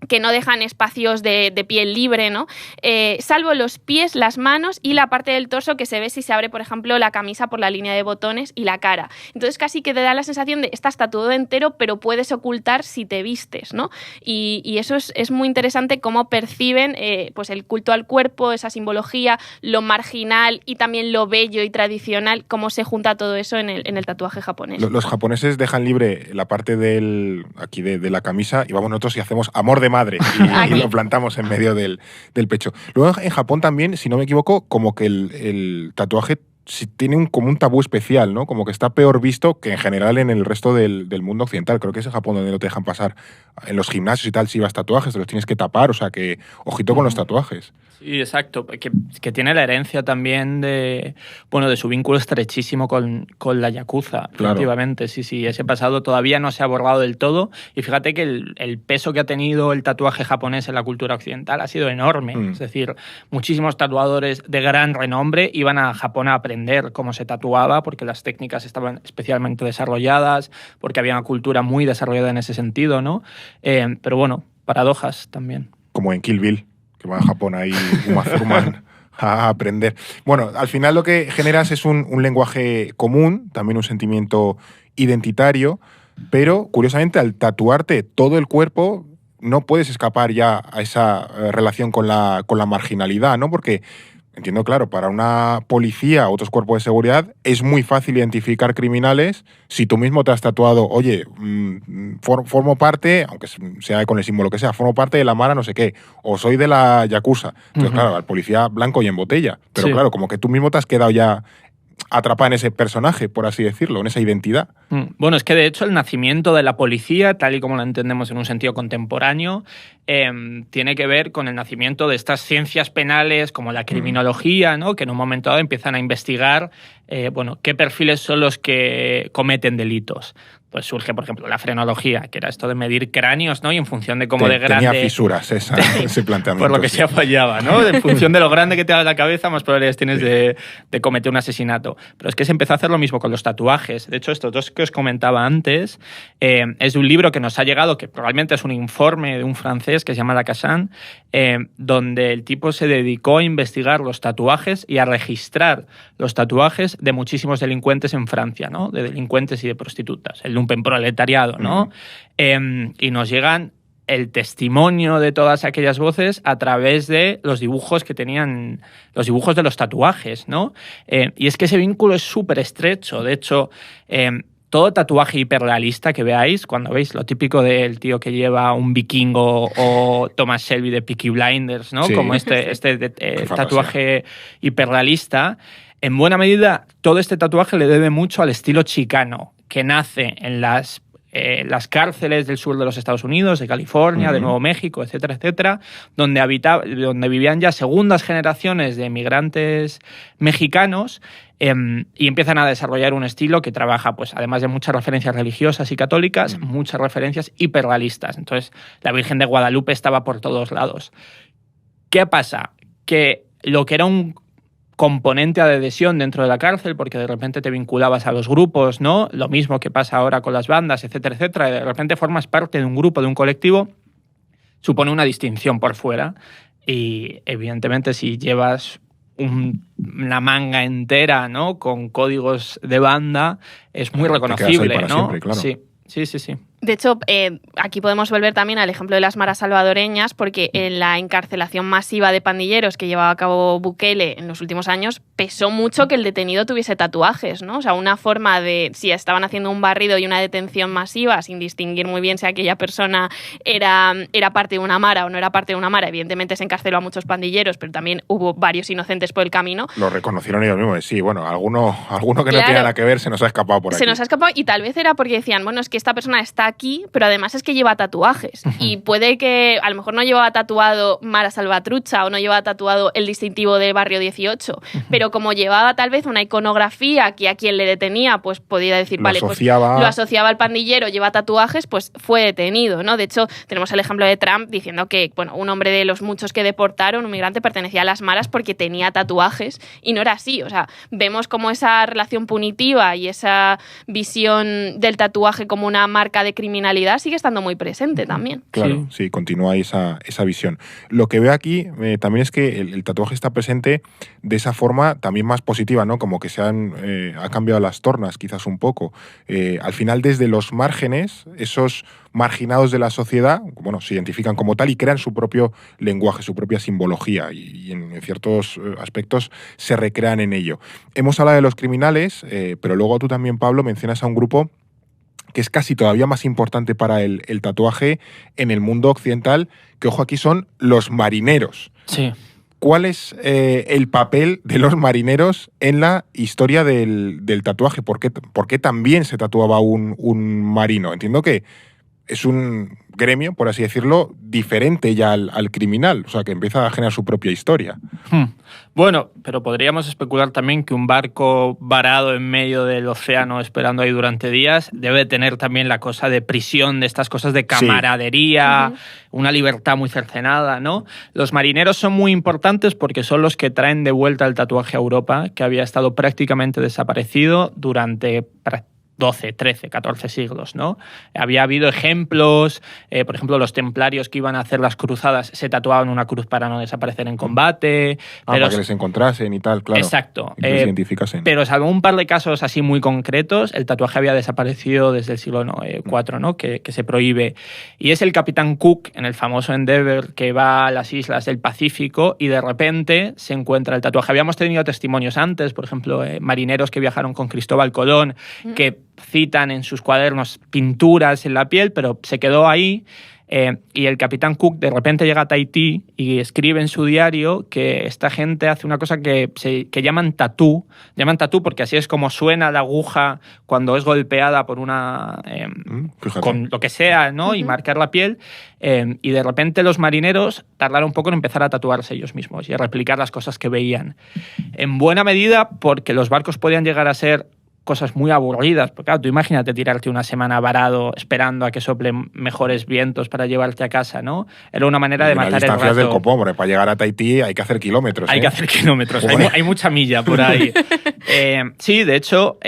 que no dejan espacios de piel libre, ¿no? Salvo los pies, las manos y la parte del torso que se ve si se abre, por ejemplo, la camisa por la línea de botones y la cara. Entonces casi que te da la sensación de estás tatuado entero, pero puedes ocultar si te vistes, ¿no? Y eso es muy interesante cómo perciben pues el culto al cuerpo, esa simbología, lo marginal y también lo bello y tradicional, cómo se junta todo eso en el tatuaje japonés. Los japoneses dejan libre la parte de la camisa y vamos nosotros y hacemos amor de madre y lo plantamos en medio del pecho. Luego en Japón también, si no me equivoco, como que el tatuaje tiene como un tabú especial, ¿no? Como que está peor visto que en general en el resto del mundo occidental. Creo que es en Japón donde no te dejan pasar en los gimnasios y tal. Si vas tatuajes, te los tienes que tapar. O sea que, ojito con los tatuajes. Sí, exacto. Que tiene la herencia también de su vínculo estrechísimo con la yakuza, claro. Efectivamente. Sí, ese pasado todavía no se ha borrado del todo. Y fíjate que el peso que ha tenido el tatuaje japonés en la cultura occidental ha sido enorme. Es decir, muchísimos tatuadores de gran renombre iban a Japón a aprender cómo se tatuaba, porque las técnicas estaban especialmente desarrolladas, porque había una cultura muy desarrollada en ese sentido, ¿no? Pero bueno, paradojas también. Como en Kill Bill, que va a Japón ahí Uma Thurman a aprender. Bueno, al final lo que generas es un lenguaje común, también un sentimiento identitario, pero curiosamente al tatuarte todo el cuerpo no puedes escapar ya a esa relación con la marginalidad, ¿no? Porque entiendo, claro, para una policía o otros cuerpos de seguridad es muy fácil identificar criminales si tú mismo te has tatuado, oye, formo parte, aunque sea con el símbolo que sea, formo parte de la Mara no sé qué, o soy de la Yakuza. Entonces, claro, al policía blanco y en botella. Pero sí, claro, como que tú mismo te has quedado ya atrapada en ese personaje, por así decirlo, en esa identidad. Bueno, es que de hecho el nacimiento de la policía, tal y como lo entendemos en un sentido contemporáneo, tiene que ver con el nacimiento de estas ciencias penales como la criminología, ¿no? Que en un momento dado empiezan a investigar qué perfiles son los que cometen delitos. Pues surge, por ejemplo, la frenología, que era esto de medir cráneos, ¿no? Y en función de cómo de grande... Tenía fisuras ese planteamiento. Por lo que sea fallaba, ¿no? En función de lo grande que te da la cabeza, más probabilidades tienes de cometer un asesinato. Pero es que se empezó a hacer lo mismo con los tatuajes. De hecho, estos dos que os comentaba antes, es de un libro que nos ha llegado, que probablemente es un informe de un francés que se llama Lacassagne, donde el tipo se dedicó a investigar los tatuajes y a registrar los tatuajes de muchísimos delincuentes en Francia, ¿no? De delincuentes y de prostitutas. El lumpenproletariado, ¿no? Y nos llegan el testimonio de todas aquellas voces a través de los dibujos que tenían, los dibujos de los tatuajes, ¿no? Y es que ese vínculo es súper estrecho. De hecho, todo tatuaje hiperrealista que veáis, cuando veis lo típico del tío que lleva un vikingo o Thomas Shelby de Peaky Blinders, ¿no? Sí. Como este tatuaje hiperrealista, en buena medida todo este tatuaje le debe mucho al estilo chicano, que nace en las cárceles del sur de los Estados Unidos, de California, de Nuevo México, etcétera, etcétera, donde vivían ya segundas generaciones de migrantes mexicanos y empiezan a desarrollar un estilo que trabaja, pues, además de muchas referencias religiosas y católicas, muchas referencias hiperrealistas. Entonces, la Virgen de Guadalupe estaba por todos lados. ¿Qué pasa? Que lo que era un componente de adhesión dentro de la cárcel, porque de repente te vinculabas a los grupos, ¿no? Lo mismo que pasa ahora con las bandas, etcétera, etcétera, y de repente formas parte de un grupo, de un colectivo, supone una distinción por fuera. Y evidentemente si llevas una manga entera, ¿no? Con códigos de banda, es muy reconocible, para ¿no? Siempre, claro. Sí. De hecho, aquí podemos volver también al ejemplo de las maras salvadoreñas, porque en la encarcelación masiva de pandilleros que llevaba a cabo Bukele en los últimos años, pesó mucho que el detenido tuviese tatuajes, ¿no? O sea, una forma de, si estaban haciendo un barrido y una detención masiva, sin distinguir muy bien si aquella persona era parte de una mara o no era parte de una mara, evidentemente se encarceló a muchos pandilleros, pero también hubo varios inocentes por el camino. Lo reconocieron ellos mismos, sí, bueno, alguno que no tenía nada que ver se nos ha escapado por aquí. Se nos ha escapado y tal vez era porque decían, bueno, es que esta persona está aquí, pero además es que lleva tatuajes. Y puede que a lo mejor no llevaba tatuado Mara Salvatrucha o no llevaba tatuado el distintivo del barrio 18, pero como llevaba tal vez una iconografía que a quien le detenía, pues podía decir, vale, pues lo asociaba al pandillero, lleva tatuajes, pues fue detenido, ¿no? De hecho, tenemos el ejemplo de Trump diciendo que, bueno, un hombre de los muchos que deportaron, un migrante, pertenecía a las maras porque tenía tatuajes y no era así. O sea, vemos como esa relación punitiva y esa visión del tatuaje como una marca de criminalidad sigue estando muy presente también. Claro, sí, continúa esa visión. Lo que veo aquí también es que el tatuaje está presente de esa forma también más positiva, ¿no? Como que ha cambiado las tornas quizás un poco. Al final, desde los márgenes, esos marginados de la sociedad, bueno, se identifican como tal y crean su propio lenguaje, su propia simbología y en ciertos aspectos se recrean en ello. Hemos hablado de los criminales, pero luego tú también, Pablo, mencionas a un grupo que es casi todavía más importante para el tatuaje en el mundo occidental, que, ojo, aquí son los marineros. Sí. ¿Cuál es el papel de los marineros en la historia del tatuaje? ¿Por qué también se tatuaba un marino? Entiendo que es un gremio, por así decirlo, diferente ya al criminal, o sea, que empieza a generar su propia historia. Bueno, pero podríamos especular también que un barco varado en medio del océano esperando ahí durante días debe tener también la cosa de prisión, de estas cosas de camaradería, una libertad muy cercenada, ¿no? Los marineros son muy importantes porque son los que traen de vuelta el tatuaje a Europa, que había estado prácticamente desaparecido durante 12, 13, 14 siglos, ¿no? Había habido ejemplos, por ejemplo, los templarios que iban a hacer las cruzadas se tatuaban una cruz para no desaparecer en combate. Pero para que les encontrasen y tal, claro. Exacto. Y que se identificasen. Pero salvo un par de casos así muy concretos, el tatuaje había desaparecido desde el siglo IV, ¿no? Que se prohíbe. Y es el capitán Cook, en el famoso Endeavour, que va a las islas del Pacífico y de repente se encuentra el tatuaje. Habíamos tenido testimonios antes, por ejemplo, marineros que viajaron con Cristóbal Colón, que citan en sus cuadernos pinturas en la piel, pero se quedó ahí. Y el capitán Cook de repente llega a Tahití y escribe en su diario que esta gente hace una cosa que llaman tatú. Llaman tatú porque así es como suena la aguja cuando es golpeada por una... con lo que sea, ¿no? Y marcar la piel. Y de repente los marineros tardaron un poco en empezar a tatuarse ellos mismos y a replicar las cosas que veían. En buena medida porque los barcos podían llegar a ser cosas muy aburridas, porque claro, tú imagínate tirarte una semana varado esperando a que soplen mejores vientos para llevarte a casa, ¿no? Era una manera de matar el rato. Las distancias del copón, porque para llegar a Tahití hay que hacer kilómetros. Hay que hacer kilómetros, hay mucha milla por ahí. Sí, de hecho,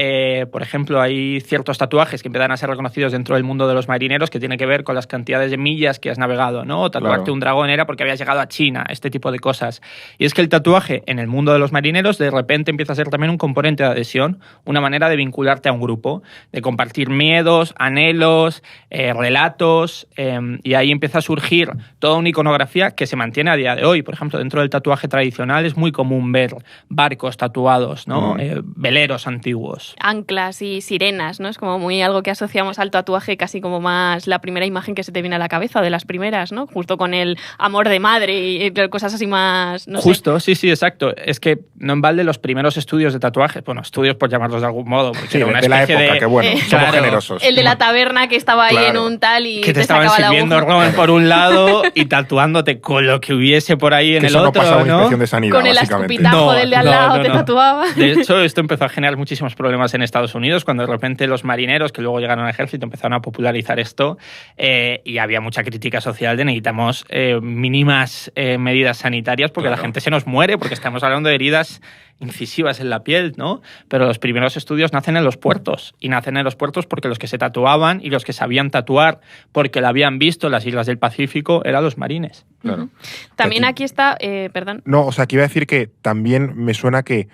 por ejemplo, hay ciertos tatuajes que empiezan a ser reconocidos dentro del mundo de los marineros que tienen que ver con las cantidades de millas que has navegado, ¿no? Tatuarte un dragón era porque habías llegado a China, este tipo de cosas. Y es que el tatuaje en el mundo de los marineros de repente empieza a ser también un componente de adhesión, una manera de vincularte a un grupo, de compartir miedos, anhelos, relatos, y ahí empieza a surgir toda una iconografía que se mantiene a día de hoy. Por ejemplo, dentro del tatuaje tradicional es muy común ver barcos tatuados, ¿no? Veleros antiguos. Anclas y sirenas, ¿no? Es como muy algo que asociamos al tatuaje, casi como más la primera imagen que se te viene a la cabeza, de las primeras, ¿no? Justo con el amor de madre y cosas así más... No Justo, sé. Sí, exacto. Es que no en balde los primeros estudios de tatuajes, bueno, estudios por llamarlos de algún modo, porque sí, era una de la época, que bueno, somos generosos. El de la taberna que estaba ahí en un tal y que te estaban sirviendo ron por un lado y tatuándote con lo que hubiese por ahí en el otro, no pasaba una inspección de sanidad, con el escupitajo del de al lado te tatuaba. De hecho, esto empezó a generar muchísimos problemas en Estados Unidos cuando de repente los marineros que luego llegaron al ejército empezaron a popularizar esto y había mucha crítica social de necesitamos mínimas medidas sanitarias porque la gente se nos muere, porque estamos hablando de heridas incisivas en la piel, ¿no? Pero los primeros estudios nacen en los puertos, y nacen en los puertos porque los que se tatuaban y los que sabían tatuar porque lo habían visto en las islas del Pacífico eran los marines. Claro. También aquí está... perdón. No, o sea, que iba a decir que también me suena que,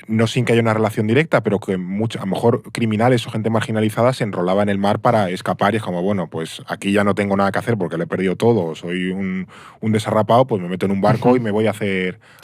no sin que haya una relación directa, pero que a lo mejor criminales o gente marginalizada se enrolaba en el mar para escapar y es como, bueno, pues aquí ya no tengo nada que hacer porque le he perdido todo, soy un desarrapado, pues me meto en un barco y me voy a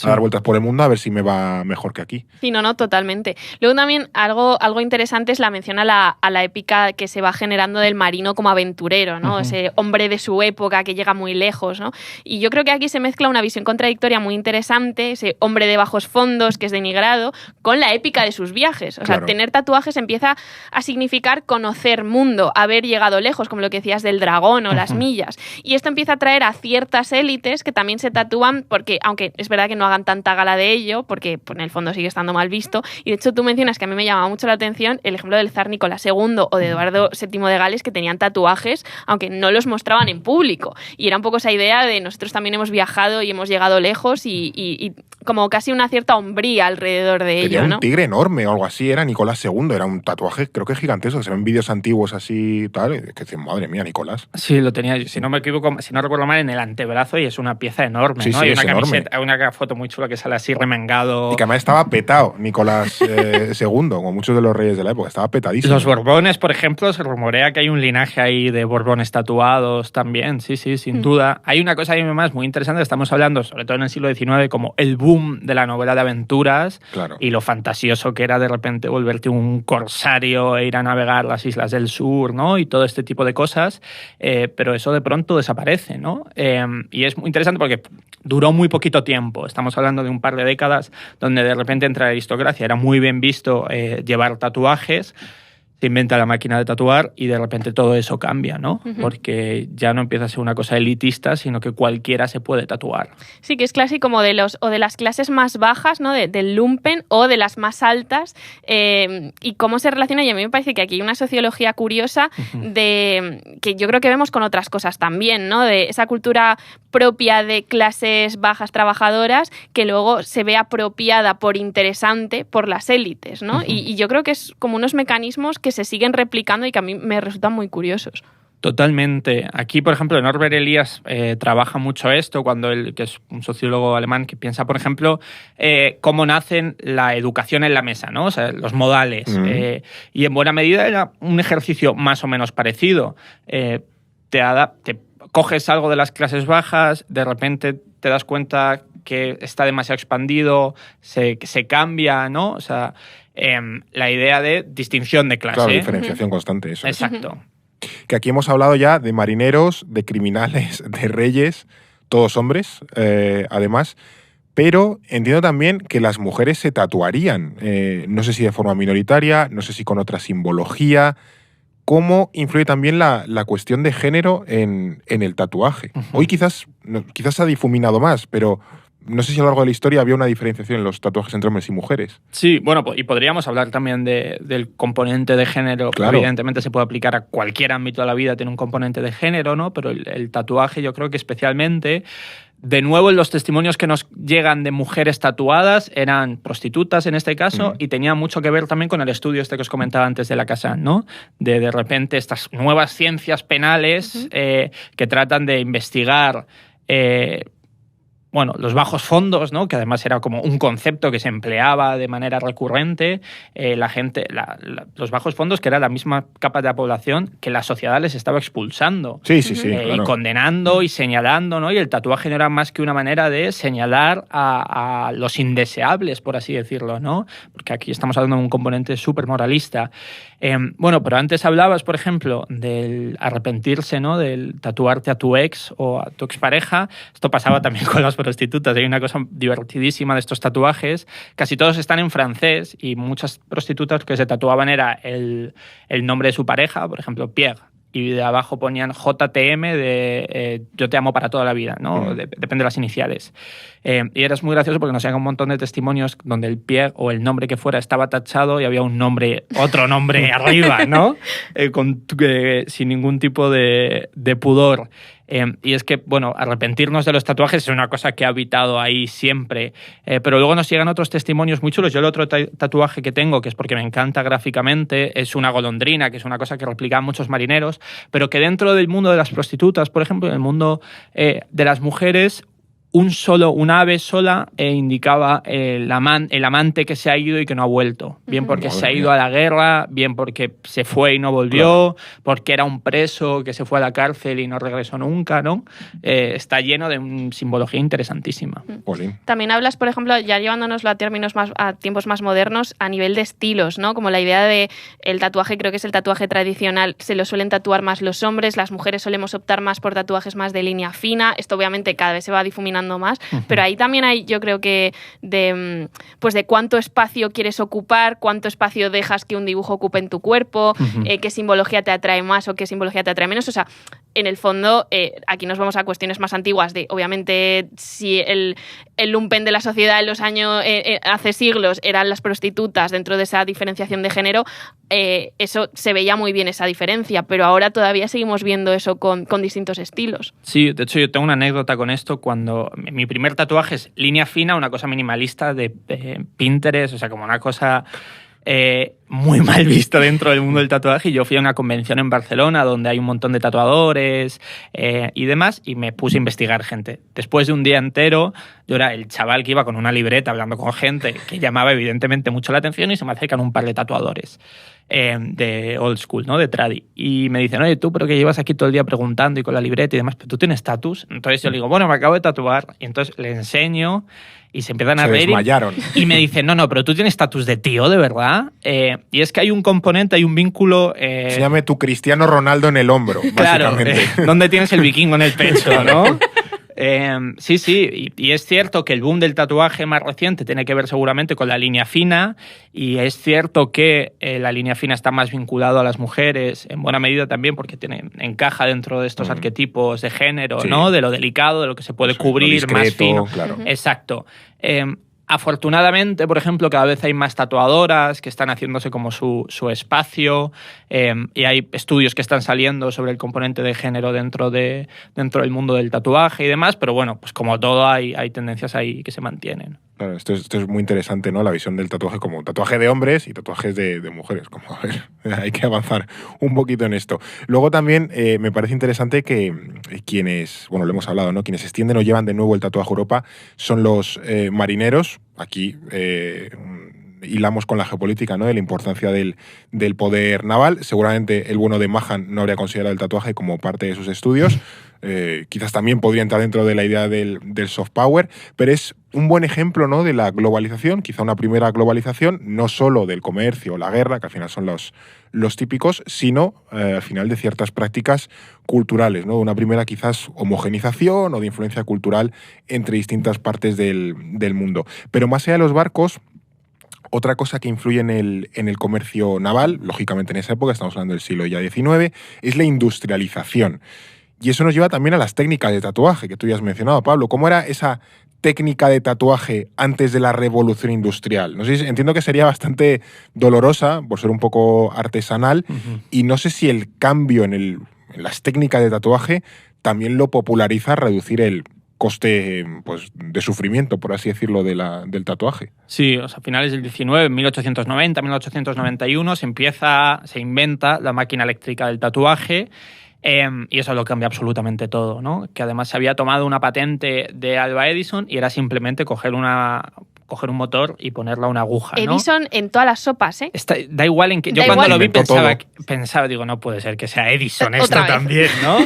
dar vueltas por el mundo a ver si me va mejor que aquí. Sí, no, totalmente. Luego también algo interesante es la mención a la épica que se va generando del marino como aventurero, ¿no? Ese hombre de su época que llega muy lejos, ¿no? Y yo creo que aquí se mezcla una visión contradictoria muy interesante, ese hombre de bajos fondos que es denigrado, con la épica de sus viajes. O sea, tener tatuajes empieza a significar conocer mundo, haber llegado lejos, como lo que decías del dragón o las millas. Y esto empieza a atraer a ciertas élites que también se tatúan porque, aunque es verdad que no hagan tanta gala de ello, porque en el fondo sigue estando mal visto. Y de hecho tú mencionas que a mí me llamaba mucho la atención el ejemplo del zar Nicolás II o de Eduardo VII de Gales, que tenían tatuajes, aunque no los mostraban en público. Y era un poco esa idea de nosotros también hemos viajado y hemos llegado lejos y como casi una cierta hombría alrededor de ello, ¿no? Un tigre enorme o algo así, era Nicolás II, era un tatuaje creo que gigantesco, que se ven vídeos antiguos así y tal, que dicen, madre mía, Nicolás. Sí, lo tenía, si no me equivoco, si no recuerdo mal, en el antebrazo y es una pieza enorme, sí, ¿no? Sí, hay es una enorme. camiseta, hay una foto muy chula que sale así remengado. Y que además estaba petado, Nicolás II, como muchos de los reyes de la época, estaba petadísimo. Los Borbones, por ejemplo, se rumorea que hay un linaje ahí de Borbones tatuados también, sí, sin duda. Hay una cosa además muy interesante, estamos hablando, sobre todo en el siglo XIX, como el boom de la novela de aventuras, claro, y lo fantasioso que era de repente volverte un corsario e ir a navegar las islas del sur, ¿no? Y todo este tipo de cosas, pero eso de pronto desaparece, ¿no? Y es muy interesante porque duró muy poquito tiempo, estamos hablando de un par de décadas donde de repente entre la aristocracia era muy bien visto llevar tatuajes, se inventa la máquina de tatuar y de repente todo eso cambia, ¿no? Porque ya no empieza a ser una cosa elitista, sino que cualquiera se puede tatuar. Sí, que es casi como de las clases más bajas, ¿no? Del lumpen, o de las más altas, y cómo se relaciona. Y a mí me parece que aquí hay una sociología curiosa que yo creo que vemos con otras cosas también, ¿no? De esa cultura propia de clases bajas trabajadoras que luego se ve apropiada por interesante por las élites, ¿no? Y yo creo que es como unos mecanismos que se siguen replicando y que a mí me resultan muy curiosos. Totalmente. Aquí, por ejemplo, Norbert Elias trabaja mucho esto, que es un sociólogo alemán que piensa, por ejemplo, cómo nacen la educación en la mesa, ¿no? O sea, los modales. Y en buena medida era un ejercicio más o menos parecido. Te coges algo de las clases bajas, de repente te das cuenta que está demasiado expandido, se cambia, ¿no? O sea, la idea de distinción de clase. Claro, diferenciación constante, eso. Exacto. Que aquí hemos hablado ya de marineros, de criminales, de reyes, todos hombres, además, pero entiendo también que las mujeres se tatuarían, no sé si de forma minoritaria, no sé si con otra simbología. ¿Cómo influye también la cuestión de género en el tatuaje? Hoy quizás se ha difuminado más, pero no sé si a lo largo de la historia había una diferenciación en los tatuajes entre hombres y mujeres. Sí, bueno, y podríamos hablar también del componente de género. Claro. Evidentemente se puede aplicar a cualquier ámbito de la vida, tiene un componente de género, ¿no? Pero el tatuaje yo creo que especialmente, de nuevo, en los testimonios que nos llegan de mujeres tatuadas eran prostitutas en este caso, y tenía mucho que ver también con el estudio que os comentaba antes de la Kazan, ¿no? De repente estas nuevas ciencias penales que tratan de investigar los bajos fondos, ¿no? Que además era como un concepto que se empleaba de manera recurrente. Los bajos fondos, que era la misma capa de la población que la sociedad les estaba expulsando. Sí, claro. Y condenando y señalando, ¿no? Y el tatuaje no era más que una manera de señalar a los indeseables, por así decirlo, ¿no? Porque aquí estamos hablando de un componente súper moralista. Pero antes hablabas, por ejemplo, del arrepentirse, ¿no? Del tatuarte a tu ex o a tu expareja. Esto pasaba también con las prostitutas. Hay una cosa divertidísima de estos tatuajes. Casi todos están en francés y muchas prostitutas que se tatuaban era el nombre de su pareja, por ejemplo, Pierre, y de abajo ponían JTM de yo te amo para toda la vida, ¿no? Depende de las iniciales. Y era muy gracioso porque nos llegan un montón de testimonios donde el Pierre o el nombre que fuera estaba tachado y había otro nombre arriba, ¿no? Sin ningún tipo de pudor. Y es que, arrepentirnos de los tatuajes es una cosa que ha habitado ahí siempre. Pero luego nos llegan otros testimonios muy chulos. Yo el otro tatuaje que tengo, que es porque me encanta gráficamente, es una golondrina, que es una cosa que replican muchos marineros, pero que dentro del mundo de las prostitutas, por ejemplo, en el mundo de las mujeres, una ave sola indicaba el amante que se ha ido y que no ha vuelto. Bien porque se ha ido a la guerra, bien porque se fue y no volvió, porque era un preso que se fue a la cárcel y no regresó nunca, ¿no? Está lleno de una simbología interesantísima. También hablas, por ejemplo, ya llevándonoslo a tiempos más modernos, a nivel de estilos, ¿no? Como la idea de el tatuaje, creo que es el tatuaje tradicional, se lo suelen tatuar más los hombres, las mujeres solemos optar más por tatuajes más de línea fina. Esto obviamente cada vez se va difuminando más, pero ahí también hay, yo creo que de cuánto espacio quieres ocupar, cuánto espacio dejas que un dibujo ocupe en tu cuerpo, qué simbología te atrae más o qué simbología te atrae menos. O sea, en el fondo, aquí nos vamos a cuestiones más antiguas de, obviamente, si el lumpen de la sociedad en los años, hace siglos, eran las prostitutas dentro de esa diferenciación de género, eso se veía muy bien esa diferencia, pero ahora todavía seguimos viendo eso con distintos estilos. Sí, de hecho yo tengo una anécdota con esto. Cuando mi primer tatuaje es línea fina, una cosa minimalista de Pinterest, o sea, como una cosa muy mal vista dentro del mundo del tatuaje, y yo fui a una convención en Barcelona donde hay un montón de tatuadores y demás, y me puse a investigar gente. Después de un día entero, yo era el chaval que iba con una libreta hablando con gente que llamaba evidentemente mucho la atención, y se me acercan un par de tatuadores de old school, ¿no? De tradi, y me dicen, oye, tú, pero que llevas aquí todo el día preguntando y con la libreta y demás, ¿pero tú tienes tatus? Entonces yo le digo, bueno, me acabo de tatuar, y entonces le enseño y se empiezan a reír. Se desmayaron. Y me dicen, no, pero tú tienes tatus de tío, ¿de verdad? Y es que hay un componente, hay un vínculo... Se llama tu Cristiano Ronaldo en el hombro, claro, básicamente. ¿Dónde tienes el vikingo en el pecho, no? Sí, y es cierto que el boom del tatuaje más reciente tiene que ver seguramente con la línea fina, y es cierto que la línea fina está más vinculado a las mujeres, en buena medida también porque encaja dentro de estos arquetipos de género, sí, ¿no? De lo delicado, de lo que se puede cubrir, discreto, más fino. Claro. Exacto. Afortunadamente, por ejemplo, cada vez hay más tatuadoras que están haciéndose como su espacio, y hay estudios que están saliendo sobre el componente de género dentro del mundo del tatuaje y demás, pero bueno, pues como todo hay tendencias ahí que se mantienen. Claro, esto es muy interesante, ¿no? La visión del tatuaje como tatuaje de hombres y tatuajes de mujeres. Como, a ver, hay que avanzar un poquito en esto. Luego también me parece interesante que quienes, bueno, lo hemos hablado, ¿no? Quienes extienden o llevan de nuevo el tatuaje a Europa son los marineros. Aquí hilamos con la geopolítica, ¿no? De la importancia del poder naval. Seguramente el bueno de Mahan no habría considerado el tatuaje como parte de sus estudios. Quizás también podría entrar dentro de la idea del soft power, pero es un buen ejemplo, ¿no? De la globalización, quizá una primera globalización, no solo del comercio o la guerra, que al final son los típicos, sino al final de ciertas prácticas culturales, ¿no? Una primera quizás homogenización o de influencia cultural entre distintas partes del mundo. Pero más allá de los barcos, otra cosa que influye en el comercio naval, lógicamente en esa época, estamos hablando del siglo ya XIX, es la industrialización. Y eso nos lleva también a las técnicas de tatuaje, que tú ya has mencionado, Pablo. ¿Cómo era esa técnica de tatuaje antes de la revolución industrial? No sé, entiendo que sería bastante dolorosa, por ser un poco artesanal, y no sé si el cambio en las técnicas de tatuaje también lo populariza, reducir el coste, pues, de sufrimiento, por así decirlo, del tatuaje. Sí, o sea, a finales del 19, 1890, 1891, se inventa la máquina eléctrica del tatuaje, y eso lo cambia absolutamente todo, ¿no? Que además se había tomado una patente de Alva Edison y era simplemente coger un motor y ponerle una aguja, ¿no? Edison en todas las sopas, ¿eh? Da igual en qué. Yo cuando lo vi pensaba, digo, no puede ser que sea Edison esto también, ¿no?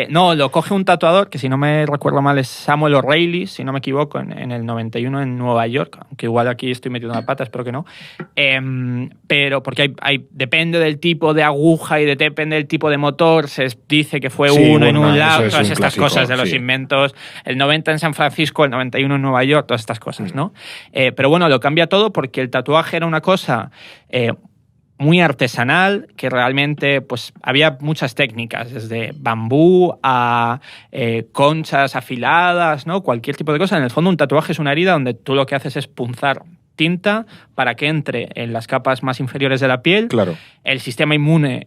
No, lo coge un tatuador, que si no me recuerdo mal es Samuel O'Reilly, si no me equivoco, en el 91 en Nueva York, aunque igual aquí estoy metiendo la pata, espero que no. Pero porque depende del tipo de aguja y depende del tipo de motor, se dice que fue uno en un lado, todas estas clásico, cosas de los inventos, el 90 en San Francisco, el 91 en Nueva York, todas estas cosas, ¿no? Pero bueno, lo cambia todo porque el tatuaje era una cosa muy artesanal, que realmente pues había muchas técnicas, desde bambú a conchas afiladas, ¿no? Cualquier tipo de cosa. En el fondo un tatuaje es una herida donde tú lo que haces es punzar tinta para que entre en las capas más inferiores de la piel. Claro. El sistema inmune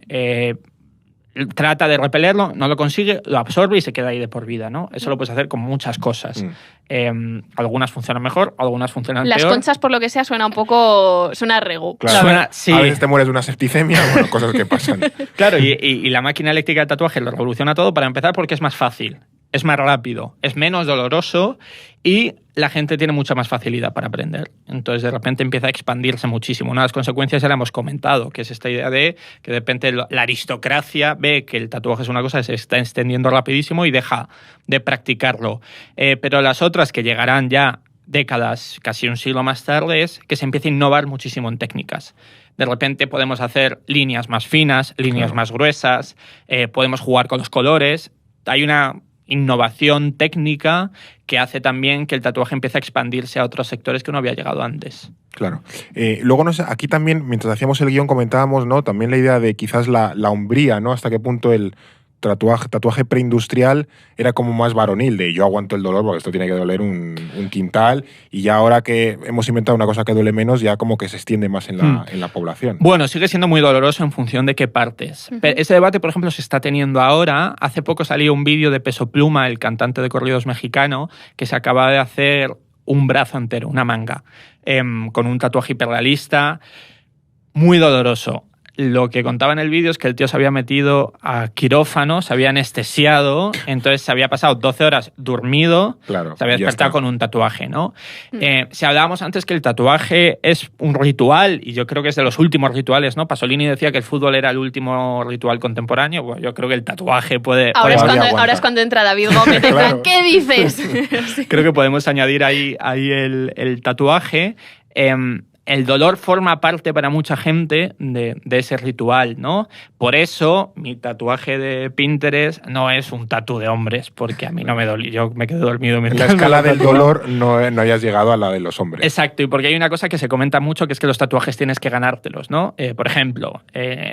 trata de repelerlo, no lo consigue, lo absorbe y se queda ahí de por vida, ¿no? Eso lo puedes hacer con muchas cosas. Algunas funcionan mejor, algunas funcionan peor. Las conchas, por lo que sea, suena a rego. Claro. Sí. A veces te mueres de una septicemia, bueno, cosas que pasan. Claro, y la máquina eléctrica de tatuaje lo revoluciona todo, para empezar, porque es más fácil, es más rápido, es menos doloroso y la gente tiene mucha más facilidad para aprender. Entonces, de repente empieza a expandirse muchísimo. Una de las consecuencias ya la hemos comentado, que es esta idea de que de repente la aristocracia ve que el tatuaje es una cosa que se está extendiendo rapidísimo y deja de practicarlo. Pero las otras que llegarán ya décadas, casi un siglo más tarde, es que se empieza a innovar muchísimo en técnicas. De repente podemos hacer líneas más finas, líneas más gruesas, podemos jugar con los colores. Hay una innovación técnica que hace también que el tatuaje empiece a expandirse a otros sectores que no había llegado antes. Claro. Luego, no sé, aquí también, mientras hacíamos el guión, comentábamos, ¿no? También la idea de quizás la hombría, ¿no? Hasta qué punto el tatuaje preindustrial era como más varonil, de yo aguanto el dolor porque esto tiene que doler un quintal, y ya ahora que hemos inventado una cosa que duele menos, ya como que se extiende más en la población. Bueno, sigue siendo muy doloroso en función de qué partes. Pero ese debate, por ejemplo, se está teniendo ahora. Hace poco salió un vídeo de Peso Pluma, el cantante de corridos mexicano, que se acaba de hacer un brazo entero, una manga, con un tatuaje hiperrealista, muy doloroso. Lo que contaba en el vídeo es que el tío se había metido a quirófano, se había anestesiado, entonces se había pasado 12 horas dormido, claro, se había despertado con un tatuaje, ¿no? Si hablábamos antes que el tatuaje es un ritual, y yo creo que es de los últimos rituales, ¿no? Pasolini decía que el fútbol era el último ritual contemporáneo. Bueno, yo creo que el tatuaje puede... Ahora es cuando entra David Gómez, en plan, ¿qué dices? Sí. Creo que podemos añadir ahí el tatuaje. El dolor forma parte para mucha gente de ese ritual, ¿no? Por eso mi tatuaje de Pinterest no es un tatu de hombres, porque a mí no me dolió, yo me quedé dormido. En la escala del dolor no hayas llegado a la de los hombres. Exacto, y porque hay una cosa que se comenta mucho, que es que los tatuajes tienes que ganártelos, ¿no? Por ejemplo,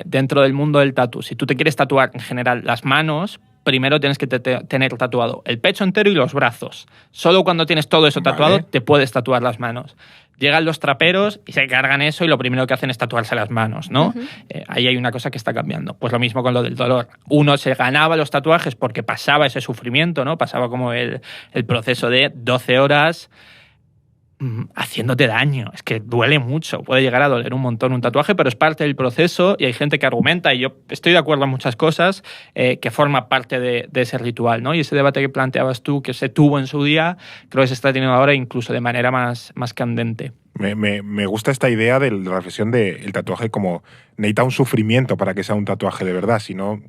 dentro del mundo del tatu, si tú te quieres tatuar en general las manos, primero tienes que tener tatuado el pecho entero y los brazos. Solo cuando tienes todo eso tatuado, te puedes tatuar las manos. Llegan los traperos y se cargan eso y lo primero que hacen es tatuarse las manos, ¿no? Ahí hay una cosa que está cambiando. Pues lo mismo con lo del dolor. Uno se ganaba los tatuajes porque pasaba ese sufrimiento, ¿no? Pasaba como el proceso de 12 horas haciéndote daño. Es que duele mucho, puede llegar a doler un montón un tatuaje, pero es parte del proceso y hay gente que argumenta, y yo estoy de acuerdo en muchas cosas, que forma parte de ese ritual, ¿no? Y ese debate que planteabas tú, que se tuvo en su día, creo que se está teniendo ahora incluso de manera más candente. Me gusta esta idea de la reflexión del tatuaje como necesita un sufrimiento para que sea un tatuaje de verdad, si no...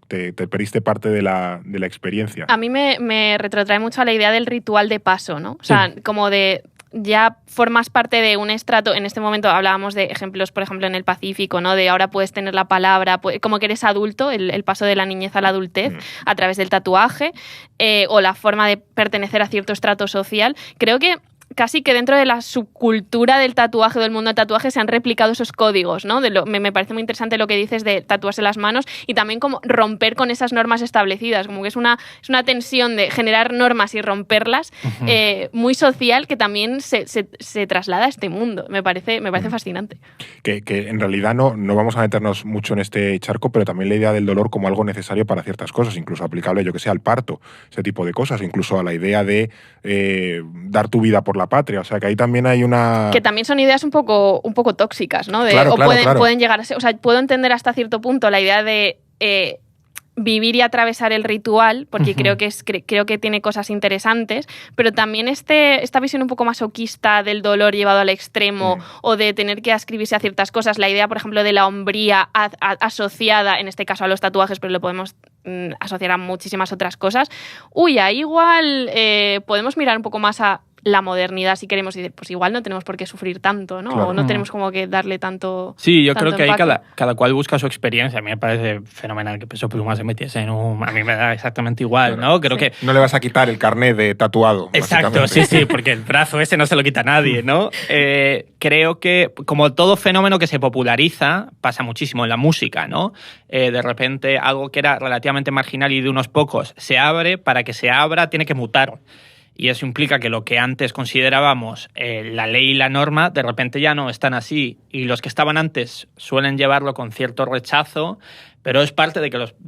Te perdiste parte de la experiencia. A mí me retrotrae mucho a la idea del ritual de paso, ¿no? O sea, como de... Ya formas parte de un estrato. En este momento hablábamos de ejemplos, por ejemplo, en el Pacífico, ¿no? De ahora puedes tener la palabra, como que eres adulto, el paso de la niñez a la adultez a través del tatuaje, o la forma de pertenecer a cierto estrato social. Creo que casi que dentro de la subcultura del tatuaje, del mundo del tatuaje, se han replicado esos códigos, ¿no? Me parece muy interesante lo que dices de tatuarse las manos y también como romper con esas normas establecidas, como que es una tensión de generar normas y romperlas, muy social, que también se traslada a este mundo. Me parece fascinante. Que en realidad no vamos a meternos mucho en este charco, pero también la idea del dolor como algo necesario para ciertas cosas, incluso aplicable, yo que sé, al parto, ese tipo de cosas, incluso a la idea de dar tu vida por la patria. O sea, que ahí también hay una... Que también son ideas un poco tóxicas, ¿no? Claro. Pueden llegar a ser... O sea, puedo entender hasta cierto punto la idea de vivir y atravesar el ritual, porque creo que tiene cosas interesantes, pero también esta visión un poco masoquista del dolor llevado al extremo, o de tener que ascribirse a ciertas cosas, la idea, por ejemplo, de la hombría asociada, en este caso a los tatuajes, pero lo podemos asociar a muchísimas otras cosas. Ahí igual podemos mirar un poco más a la modernidad, si queremos, y pues igual no tenemos por qué sufrir tanto, ¿no? Claro. O no tenemos como que darle tanto... Sí, yo creo que empaque. ahí cada cual busca su experiencia. A mí me parece fenomenal que Peso Pluma se metiese en un... A mí me da exactamente igual, claro. ¿no? Creo que... No le vas a quitar el carné de tatuado. Exacto, sí, porque el brazo ese no se lo quita nadie, ¿no? Creo que, como todo fenómeno que se populariza, pasa muchísimo en la música, ¿no? De repente algo que era relativamente marginal y de unos pocos se abre, para que se abra tiene que mutar. Y eso implica que lo que antes considerábamos la ley y la norma, de repente ya no están así. Y los que estaban antes suelen llevarlo con cierto rechazo, pero es parte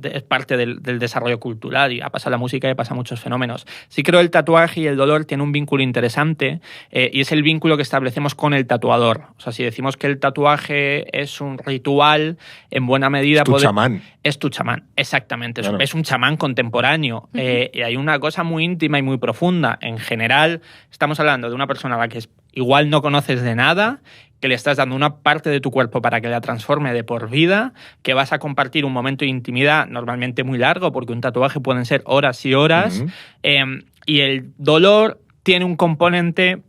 es parte del desarrollo cultural, y ha pasado la música y pasa muchos fenómenos. Sí creo que el tatuaje y el dolor tienen un vínculo interesante, y es el vínculo que establecemos con el tatuador. O sea, si decimos que el tatuaje es un ritual, en buena medida... Es tu chamán. Es tu chamán, exactamente. Claro. Es un chamán contemporáneo. Y hay una cosa muy íntima y muy profunda. En general, estamos hablando de una persona a la que igual no conoces de nada, que le estás dando una parte de tu cuerpo para que la transforme de por vida, que vas a compartir un momento de intimidad normalmente muy largo, porque un tatuaje pueden ser horas y horas, y el dolor tiene un componente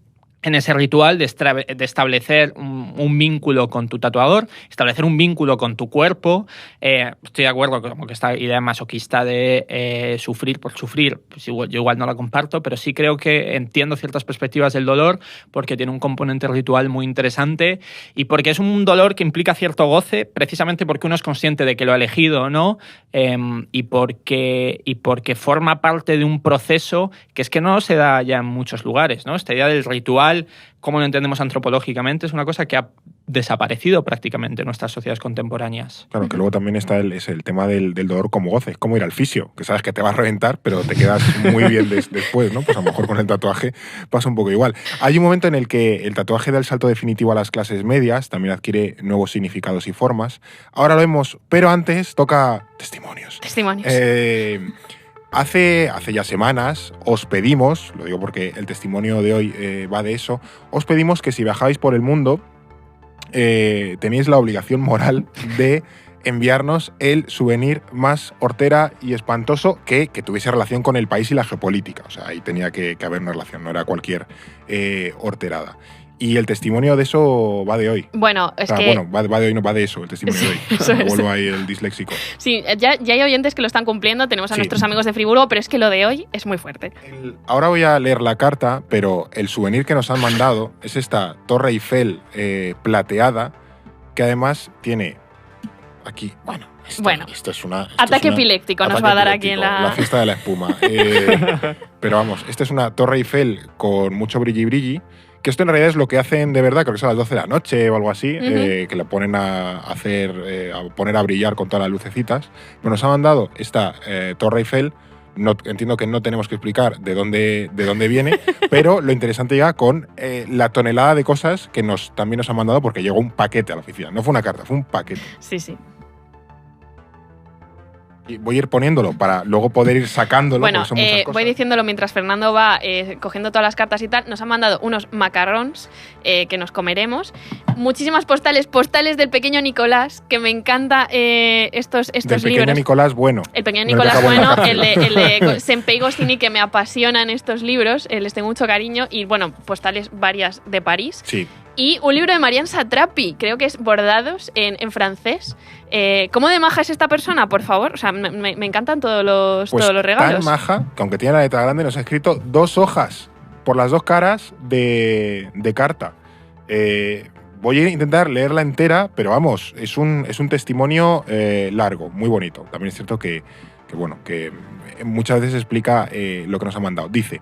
en ese ritual de establecer un vínculo con tu tatuador, establecer un vínculo con tu cuerpo. Estoy de acuerdo con que esta idea masoquista de sufrir por sufrir, pues yo igual no la comparto, pero sí creo que entiendo ciertas perspectivas del dolor porque tiene un componente ritual muy interesante y porque es un dolor que implica cierto goce, precisamente porque uno es consciente de que lo ha elegido o no, y porque forma parte de un proceso que es que no se da ya en muchos lugares, ¿no? Esta idea del ritual, como lo entendemos antropológicamente, es una cosa que ha desaparecido prácticamente en nuestras sociedades contemporáneas. Claro, que luego también está el tema del dolor como goce, es como ir al fisio, que sabes que te va a reventar, pero te quedas muy bien después, ¿no? Pues a lo mejor con el tatuaje pasa un poco igual. Hay un momento en el que el tatuaje da el salto definitivo a las clases medias, también adquiere nuevos significados y formas. Ahora lo vemos, pero antes toca testimonios. Testimonios. Hace ya semanas os pedimos, lo digo porque el testimonio de hoy va de eso, os pedimos que si viajabais por el mundo tenéis la obligación moral de enviarnos el souvenir más hortera y espantoso que tuviese relación con el país y la geopolítica. O sea, ahí tenía que haber una relación, no era cualquier horterada. Y el testimonio de eso va de hoy. Bueno, es que... Bueno, va de hoy, no va de eso, el testimonio de hoy. Eso es. Vuelvo ahí el disléxico. Sí, ya hay oyentes que lo están cumpliendo, tenemos a nuestros amigos de Friburgo, pero es que lo de hoy es muy fuerte. Ahora voy a leer la carta, pero el souvenir que nos han mandado es esta Torre Eiffel plateada, que además tiene aquí... Esto es una... Ataque epiléptico nos va a dar aquí en la fiesta de la espuma. Pero vamos, esta es una Torre Eiffel con mucho brilli, que esto en realidad es lo que hacen de verdad, creo que son a las 12 de la noche o algo así, que la ponen a poner a brillar con todas las lucecitas. Pero nos ha mandado esta Torre Eiffel, entiendo que no tenemos que explicar de dónde viene, pero lo interesante llega con la tonelada de cosas que también nos han mandado, porque llegó un paquete a la oficina. No fue una carta, fue un paquete. Sí, sí. Y voy a ir poniéndolo para luego poder ir sacándolo. Bueno, voy diciéndolo mientras Fernando va cogiendo todas las cartas y tal. Nos han mandado unos macarrons que nos comeremos. Muchísimas postales del pequeño Nicolás, que me encanta estos del libros. El pequeño Nicolás bueno. El pequeño Nicolás bueno, el de Senpei Goscinny, que me apasionan estos libros, les tengo mucho cariño. Y bueno, postales varias de París. Sí. Y un libro de Marianne Satrapi, creo que es bordados en francés. ¿Cómo de maja es esta persona, por favor? O sea, me encantan todos los regalos. Tan maja, que aunque tiene la letra grande, nos ha escrito 2 hojas por las 2 caras de carta. Voy a intentar leerla entera, pero vamos, es un testimonio largo, muy bonito. También es cierto que muchas veces explica lo que nos ha mandado. Dice...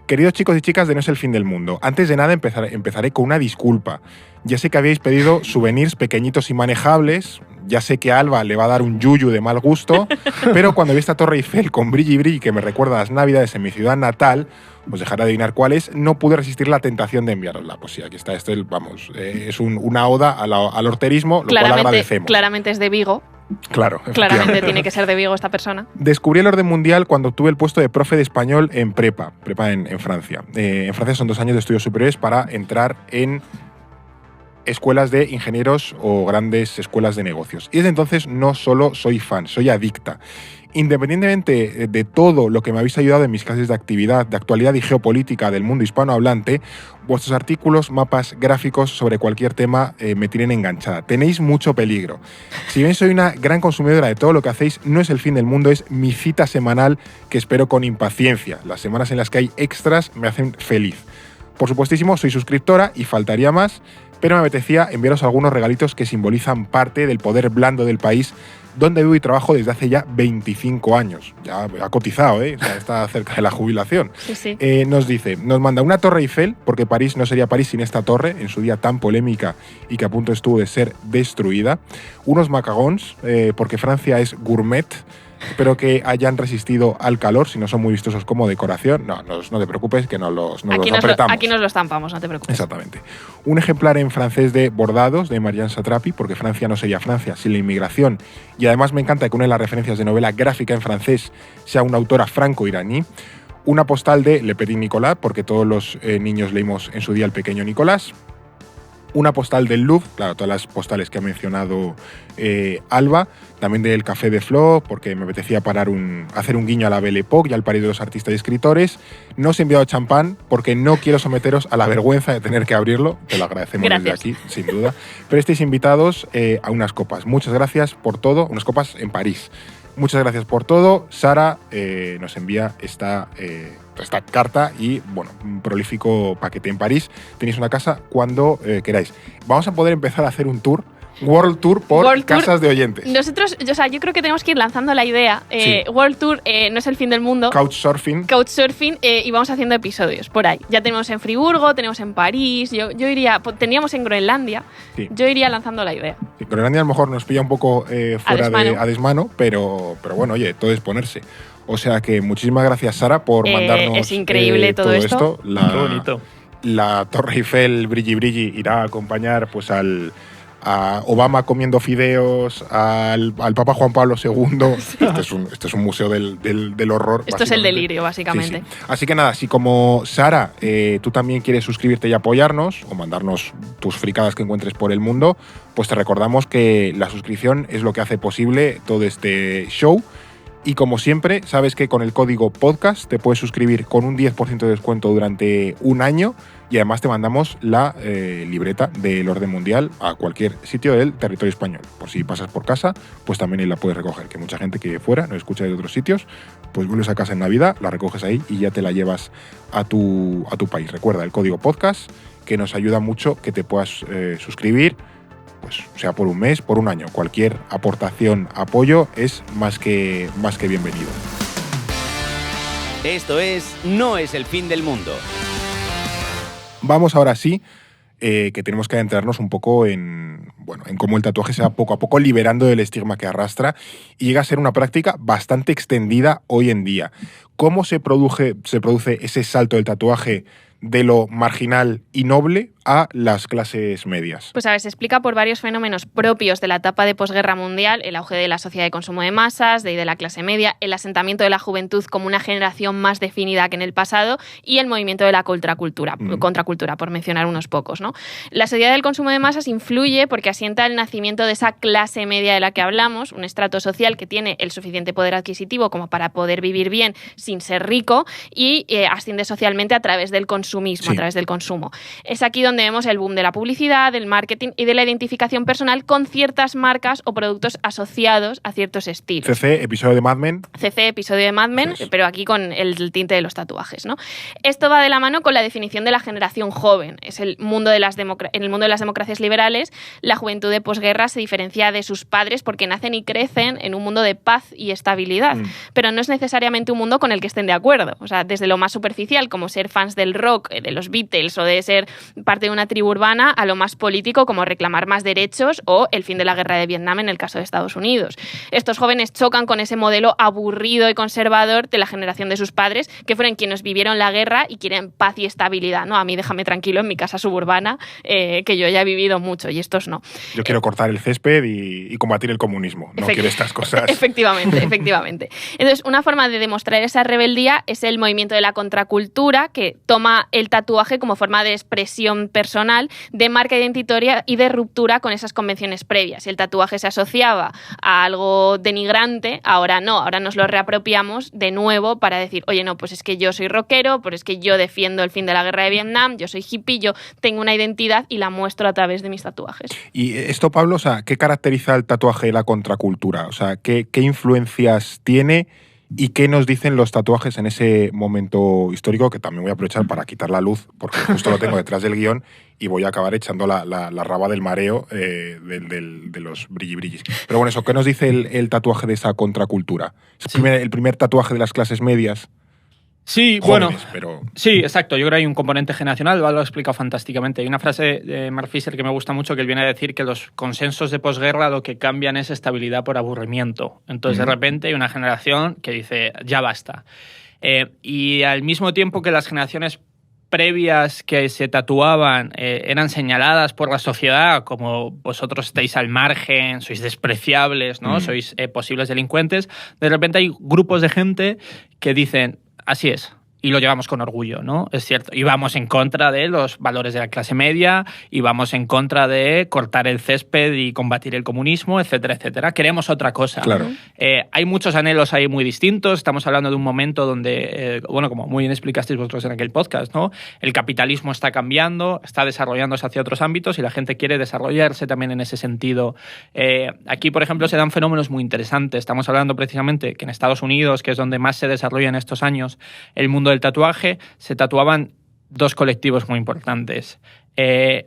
Queridos chicos y chicas de No es el fin del mundo, antes de nada empezaré con una disculpa. Ya sé que habéis pedido souvenirs pequeñitos y manejables, ya sé que a Alba le va a dar un yuyu de mal gusto, pero cuando vi esta Torre Eiffel con brilli que me recuerda a las Navidades en mi ciudad natal, os dejaré adivinar cuál es, no pude resistir la tentación de enviarosla. Pues sí, aquí está, es una oda al horterismo, lo cual agradecemos. Claramente es de Vigo. Claro, claramente tiene que ser de Vigo esta persona. Descubrí el orden mundial cuando obtuve el puesto de profe de español en prepa en Francia. En Francia son 2 años de estudios superiores para entrar en escuelas de ingenieros o grandes escuelas de negocios. Y desde entonces no solo soy fan, soy adicta. Independientemente de todo lo que me habéis ayudado en mis clases de actividad, de actualidad y geopolítica del mundo hispanohablante, vuestros artículos, mapas, gráficos sobre cualquier tema me tienen enganchada. Tenéis mucho peligro. Si bien soy una gran consumidora de todo lo que hacéis, no es el fin del mundo, es mi cita semanal que espero con impaciencia. Las semanas en las que hay extras me hacen feliz. Por supuestísimo, soy suscriptora y faltaría más, pero me apetecía enviaros algunos regalitos que simbolizan parte del poder blando del país donde vivo y trabajo desde hace ya 25 años. Ya ha cotizado, ¿eh? O sea, está cerca de la jubilación. Sí. Nos manda una Torre Eiffel, porque París no sería París sin esta torre, en su día tan polémica y que a punto estuvo de ser destruida. Unos macarons, porque Francia es gourmet. Espero que hayan resistido al calor, si no son muy vistosos como decoración. No te preocupes, que los apretamos. Aquí nos lo estampamos, no te preocupes. Exactamente. Un ejemplar en francés de bordados de Marianne Satrapi, porque Francia no sería Francia sin la inmigración. Y además me encanta que una de las referencias de novela gráfica en francés sea una autora franco-iraní. Una postal de Le Petit Nicolas, porque todos los niños leímos en su día El Pequeño Nicolás. una postal del Louvre, claro, todas las postales que ha mencionado Alba, también del Café de Flo, porque me apetecía hacer un guiño a la Belle Époque y al París de los artistas y escritores. No os he enviado champán porque no quiero someteros a la vergüenza de tener que abrirlo, te lo agradecemos desde aquí, sin duda. Pero estáis invitados a unas copas. Muchas gracias por todo, unas copas en París. Muchas gracias por todo. Sara nos envía esta carta y, bueno, un prolífico paquete en París. Tenéis una casa cuando queráis. Vamos a poder empezar a hacer un tour, World Tour por casas de oyentes. Nosotros, yo creo que tenemos que ir lanzando la idea. Sí. World Tour no es el fin del mundo. Couchsurfing. Y vamos haciendo episodios por ahí. Ya tenemos en Friburgo, tenemos en París, yo iría, teníamos en Groenlandia. Sí. Yo iría lanzando la idea. Sí, Groenlandia a lo mejor nos pilla un poco fuera a desmano, pero bueno, oye, todo es ponerse. O sea que muchísimas gracias, Sara, por mandarnos es increíble todo esto. Qué bonito. La Torre Eiffel Brilli irá a acompañar pues a Obama comiendo fideos, al Papa Juan Pablo II. Sí. Este es un museo del horror. Esto es el delirio, básicamente. Sí. Así que nada, si como Sara, tú también quieres suscribirte y apoyarnos, o mandarnos tus fricadas que encuentres por el mundo, pues te recordamos que la suscripción es lo que hace posible todo este show. Y como siempre, sabes que con el código podcast te puedes suscribir con un 10% de descuento durante un año y además te mandamos la libreta del orden mundial a cualquier sitio del territorio español. Por si pasas por casa, pues también ahí la puedes recoger. Que mucha gente que vive fuera nos escucha de otros sitios, pues vuelves a casa en Navidad, la recoges ahí y ya te la llevas a tu país. Recuerda el código podcast, que nos ayuda mucho que te puedas suscribir. Pues sea por un mes, por un año, cualquier aportación, apoyo es más que bienvenido. Esto No es el fin del mundo. Vamos ahora sí, que tenemos que adentrarnos un poco en cómo el tatuaje se va poco a poco liberando del estigma que arrastra y llega a ser una práctica bastante extendida hoy en día. ¿Cómo se produce ese salto del tatuaje de lo marginal y noble a las clases medias? Pues a ver, se explica por varios fenómenos propios de la etapa de posguerra mundial, el auge de la sociedad de consumo de masas, de la clase media, el asentamiento de la juventud como una generación más definida que en el pasado y el movimiento de la contracultura, por mencionar unos pocos, ¿no? La sociedad del consumo de masas influye porque asienta el nacimiento de esa clase media de la que hablamos, un estrato social que tiene el suficiente poder adquisitivo como para poder vivir bien sin ser rico y asciende socialmente a través del consumismo, a través del consumo. Es aquí donde vemos el boom de la publicidad, del marketing y de la identificación personal con ciertas marcas o productos asociados a ciertos estilos. CC, episodio de Mad Men. CC, episodio de Mad Men, pero aquí con el tinte de los tatuajes, ¿no? Esto va de la mano con la definición de la generación joven. Es en el mundo de las democracias liberales, la juventud de posguerra se diferencia de sus padres porque nacen y crecen en un mundo de paz y estabilidad, pero no es necesariamente un mundo con el que estén de acuerdo. O sea, desde lo más superficial, como ser fans del rock, de los Beatles o de ser parte de una tribu urbana, a lo más político como reclamar más derechos o el fin de la guerra de Vietnam en el caso de Estados Unidos. Estos jóvenes chocan con ese modelo aburrido y conservador de la generación de sus padres, que fueron quienes vivieron la guerra y quieren paz y estabilidad, ¿no? A mí déjame tranquilo en mi casa suburbana, que yo ya he vivido mucho y estos no. Yo quiero cortar el césped y combatir el comunismo, no quiero estas cosas. Efectivamente. Entonces, una forma de demostrar esa rebeldía es el movimiento de la contracultura, que toma el tatuaje como forma de expresión personal, de marca identitaria y de ruptura con esas convenciones previas. Si el tatuaje se asociaba a algo denigrante, ahora no, ahora nos lo reapropiamos de nuevo para decir, oye, no, pues es que yo soy rockero, pues es que yo defiendo el fin de la guerra de Vietnam, yo soy hippie, yo tengo una identidad y la muestro a través de mis tatuajes. Y esto, Pablo, o sea, ¿qué caracteriza el tatuaje de la contracultura? O sea, ¿qué influencias tiene? ¿Y qué nos dicen los tatuajes en ese momento histórico? Que también voy a aprovechar para quitar la luz, porque justo lo tengo detrás del guión y voy a acabar echando la raba del mareo de los brillis. Pero bueno, eso, ¿qué nos dice el tatuaje de esa contracultura? ¿Es el primer tatuaje de las clases medias? Sí, jóvenes, pero... Sí, exacto. Yo creo que hay un componente generacional, lo ha explicado fantásticamente. Hay una frase de Mark Fisher que me gusta mucho, que él viene a decir que los consensos de posguerra lo que cambian es estabilidad por aburrimiento. Entonces, de repente hay una generación que dice, ya basta. Y al mismo tiempo que las generaciones previas que se tatuaban eran señaladas por la sociedad como vosotros estáis al margen, sois despreciables, ¿no? Sois posibles delincuentes, de repente hay grupos de gente que dicen, así es, y lo llevamos con orgullo, ¿no? Es cierto. Y vamos en contra de los valores de la clase media y vamos en contra de cortar el césped y combatir el comunismo, etcétera, etcétera. Queremos otra cosa. Claro. Hay muchos anhelos ahí muy distintos. Estamos hablando de un momento donde, bueno, como muy bien explicasteis vosotros en aquel podcast, ¿no? El capitalismo está cambiando, está desarrollándose hacia otros ámbitos y la gente quiere desarrollarse también en ese sentido. Aquí, por ejemplo, se dan fenómenos muy interesantes. Estamos hablando precisamente que en Estados Unidos, que es donde más se desarrolla en estos años el mundo del tatuaje, se tatuaban dos colectivos muy importantes.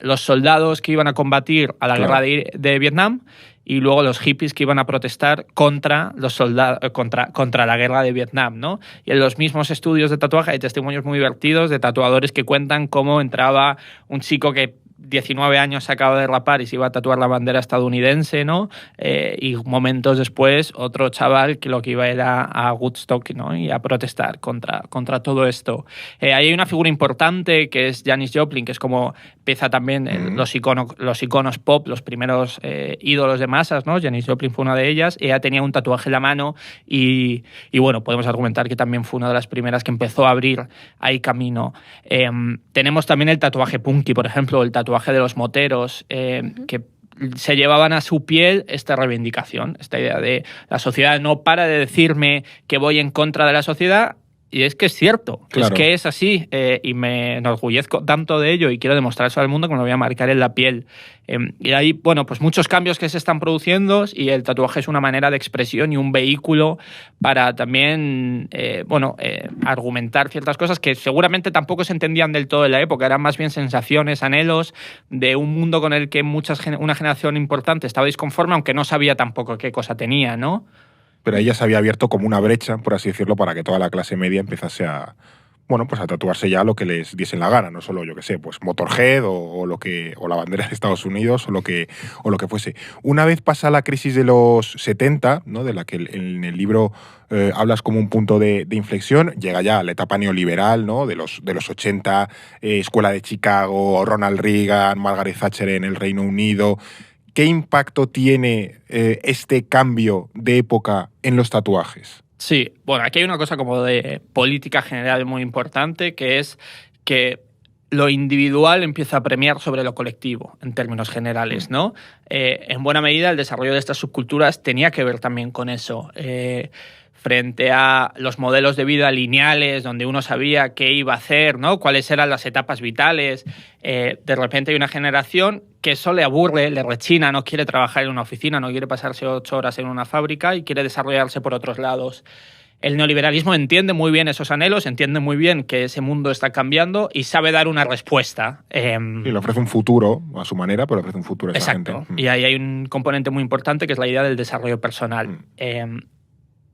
Los soldados que iban a combatir a la guerra de Vietnam y luego los hippies que iban a protestar contra los soldados, contra la guerra de Vietnam, ¿no? Y en los mismos estudios de tatuaje hay testimonios muy divertidos de tatuadores que cuentan cómo entraba un chico que 19 años se acaba de rapar y se iba a tatuar la bandera estadounidense, ¿no? Y momentos después otro chaval que lo que iba era a Woodstock, ¿no? Y a protestar contra todo esto. Ahí hay una figura importante que es Janis Joplin, que es como empieza también los iconos pop, los primeros ídolos de masas, ¿no? Janis Joplin fue una de ellas. Ella tenía un tatuaje en la mano y bueno, podemos argumentar que también fue una de las primeras que empezó a abrir ahí camino. Tenemos también el tatuaje punky, por ejemplo, el tatuaje de los moteros, que se llevaban a su piel esta reivindicación, esta idea de la sociedad no para de decirme que voy en contra de la sociedad. Y es que es cierto, claro. Es que es así y me enorgullezco tanto de ello y quiero demostrar al mundo que me lo voy a marcar en la piel. Y hay, bueno, pues muchos cambios que se están produciendo y el tatuaje es una manera de expresión y un vehículo para también, argumentar ciertas cosas que seguramente tampoco se entendían del todo en la época, eran más bien sensaciones, anhelos de un mundo con el que una generación importante estaba disconforme, aunque no sabía tampoco qué cosa tenía, ¿no? Pero ella se había abierto como una brecha, por así decirlo, para que toda la clase media empezase a tatuarse ya lo que les diesen la gana, no solo, yo qué sé, pues Motorhead o la bandera de Estados Unidos o lo que fuese. Una vez pasa la crisis de los 70, ¿no? De la que en el libro hablas como un punto de inflexión, llega ya la etapa neoliberal, ¿no? De los 80, Escuela de Chicago, Ronald Reagan, Margaret Thatcher en el Reino Unido. ¿Qué impacto tiene este cambio de época en los tatuajes? Sí, bueno, aquí hay una cosa como de política general muy importante, que es que lo individual empieza a premiar sobre lo colectivo, en términos generales, ¿no? En buena medida, el desarrollo de estas subculturas tenía que ver también con eso. Frente a los modelos de vida lineales, donde uno sabía qué iba a hacer, ¿no? Cuáles eran las etapas vitales. De repente hay una generación que eso le aburre, le rechina, no quiere trabajar en una oficina, no quiere pasarse 8 horas en una fábrica y quiere desarrollarse por otros lados. El neoliberalismo entiende muy bien esos anhelos, entiende muy bien que ese mundo está cambiando y sabe dar una respuesta. Y le ofrece un futuro a su manera, pero le ofrece un futuro a esa gente. Exacto. Y ahí hay un componente muy importante que es la idea del desarrollo personal.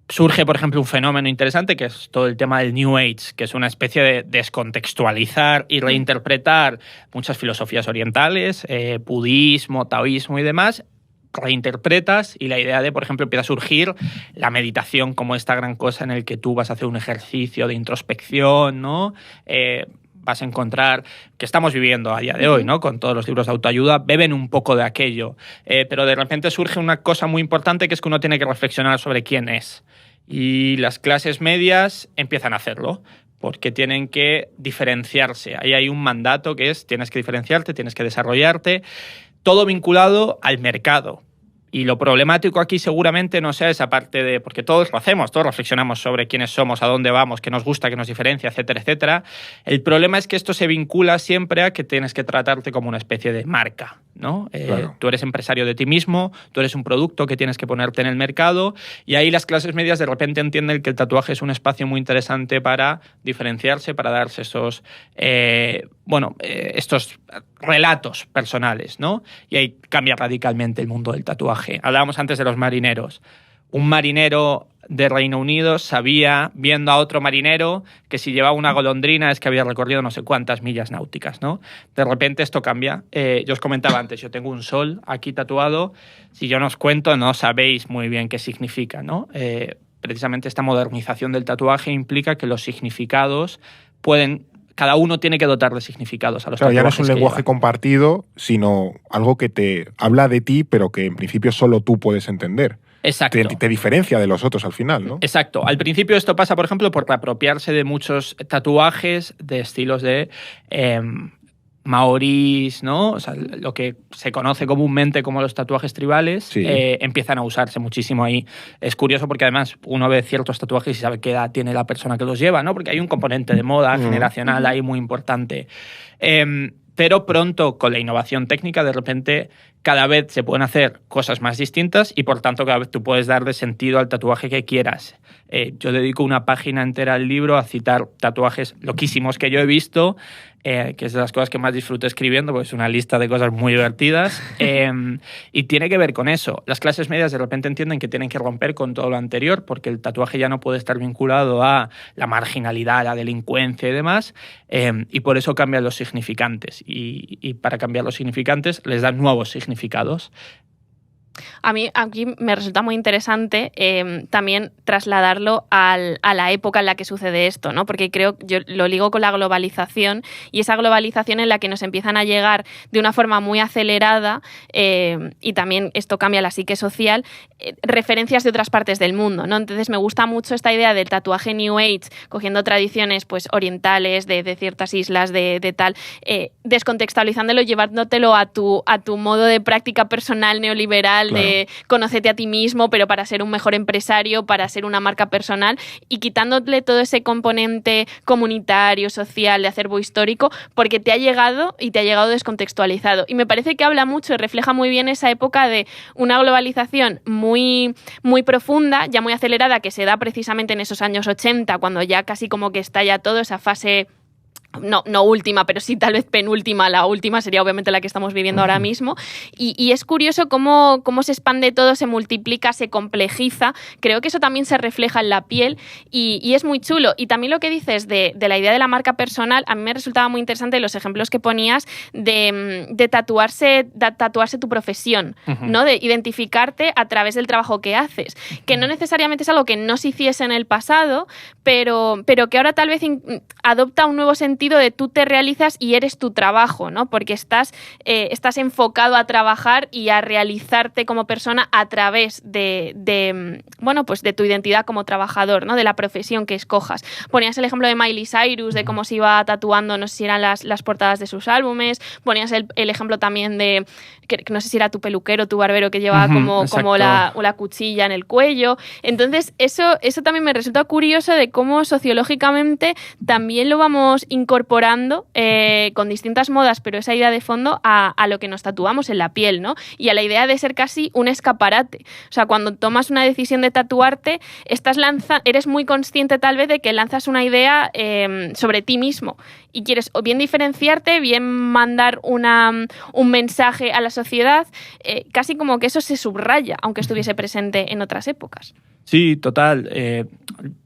Surge, por ejemplo, un fenómeno interesante que es todo el tema del New Age, que es una especie de descontextualizar y reinterpretar muchas filosofías orientales, budismo, taoísmo y demás, reinterpretas y la idea de, por ejemplo, empieza a surgir la meditación como esta gran cosa en el que tú vas a hacer un ejercicio de introspección, ¿no? Vas a encontrar que estamos viviendo a día de hoy, ¿no? Con todos los libros de autoayuda, beben un poco de aquello. Pero de repente surge una cosa muy importante que es que uno tiene que reflexionar sobre quién es. Y las clases medias empiezan a hacerlo porque tienen que diferenciarse. Ahí hay un mandato que es tienes que diferenciarte, tienes que desarrollarte, todo vinculado al mercado. Y lo problemático aquí seguramente no sea esa parte de... Porque todos lo hacemos, todos reflexionamos sobre quiénes somos, a dónde vamos, qué nos gusta, qué nos diferencia, etcétera, etcétera. El problema es que esto se vincula siempre a que tienes que tratarte como una especie de marca, ¿no? Claro. Tú eres empresario de ti mismo, tú eres un producto que tienes que ponerte en el mercado y ahí las clases medias de repente entienden que el tatuaje es un espacio muy interesante para diferenciarse, para darse esos... estos relatos personales, ¿no? Y ahí cambia radicalmente el mundo del tatuaje. Hablábamos antes de los marineros. Un marinero de Reino Unido sabía, viendo a otro marinero, que si llevaba una golondrina es que había recorrido no sé cuántas millas náuticas, ¿no? De repente esto cambia. Yo os comentaba antes, yo tengo un sol aquí tatuado. Si yo no os cuento, no sabéis muy bien qué significa, ¿no? Precisamente esta modernización del tatuaje implica que los significados pueden... Cada uno tiene que dotar de significados a los tatuajes. Ya no es un lenguaje compartido, sino algo que te habla de ti, pero que en principio solo tú puedes entender. Exacto. Te diferencia de los otros al final, ¿no? Exacto. Al principio esto pasa, por ejemplo, por apropiarse de muchos tatuajes de estilos de maorís, ¿no? O sea, lo que se conoce comúnmente como los tatuajes tribales, sí. Empiezan a usarse muchísimo ahí. Es curioso porque además uno ve ciertos tatuajes y sabe qué edad tiene la persona que los lleva, ¿no? Porque hay un componente de moda generacional ahí muy importante. Pero pronto, con la innovación técnica, de repente cada vez se pueden hacer cosas más distintas y, por tanto, cada vez tú puedes darle sentido al tatuaje que quieras. Yo dedico una página entera al libro a citar tatuajes loquísimos que yo he visto, que es de las cosas que más disfruto escribiendo, porque es una lista de cosas muy divertidas. Y tiene que ver con eso. Las clases medias de repente entienden que tienen que romper con todo lo anterior, porque el tatuaje ya no puede estar vinculado a la marginalidad, la delincuencia y demás, y por eso cambian los significantes. Y para cambiar los significantes les dan nuevos significados. A mí aquí me resulta muy interesante también trasladarlo a la época en la que sucede esto, ¿no? Porque creo, yo lo ligo con la globalización, y esa globalización en la que nos empiezan a llegar de una forma muy acelerada, y también esto cambia la psique social, referencias de otras partes del mundo, ¿no? Entonces me gusta mucho esta idea del tatuaje New Age, cogiendo tradiciones pues orientales de ciertas islas, de tal, descontextualizándolo, llevándotelo a tu modo de práctica personal neoliberal, claro, de conócete a ti mismo, pero para ser un mejor empresario, para ser una marca personal, y quitándole todo ese componente comunitario, social, de acervo histórico, porque te ha llegado descontextualizado. Y me parece que habla mucho y refleja muy bien esa época de una globalización muy, muy profunda, ya muy acelerada, que se da precisamente en esos años 80, cuando ya casi como que estalla todo, esa fase... No última, pero sí tal vez penúltima. La última sería obviamente la que estamos viviendo ahora mismo. Y es curioso cómo se expande todo, se multiplica, se complejiza. Creo que eso también se refleja en la piel y es muy chulo. Y también lo que dices de la idea de la marca personal, a mí me resultaba muy interesante los ejemplos que ponías de tatuarse tu profesión, ¿no? De identificarte a través del trabajo que haces. Que no necesariamente es algo que no se hiciese en el pasado, pero que ahora tal vez adopta un nuevo sentido de tú te realizas y eres tu trabajo, ¿no? Porque estás enfocado a trabajar y a realizarte como persona a través de tu identidad como trabajador, ¿no? De la profesión que escojas. Ponías el ejemplo de Miley Cyrus, de cómo se iba tatuando, no sé si eran las portadas de sus álbumes. Ponías el ejemplo también de, que no sé si era tu peluquero, tu barbero, que llevaba como la cuchilla en el cuello. Entonces, eso también me resulta curioso de cómo sociológicamente también lo vamos incorporando con distintas modas, pero esa idea de fondo a lo que nos tatuamos en la piel, ¿no? Y a la idea de ser casi un escaparate. O sea, cuando tomas una decisión de tatuarte, eres muy consciente tal vez de que lanzas una idea sobre ti mismo y quieres o bien diferenciarte, bien mandar un mensaje a la sociedad, casi como que eso se subraya, aunque estuviese presente en otras épocas. Sí, total.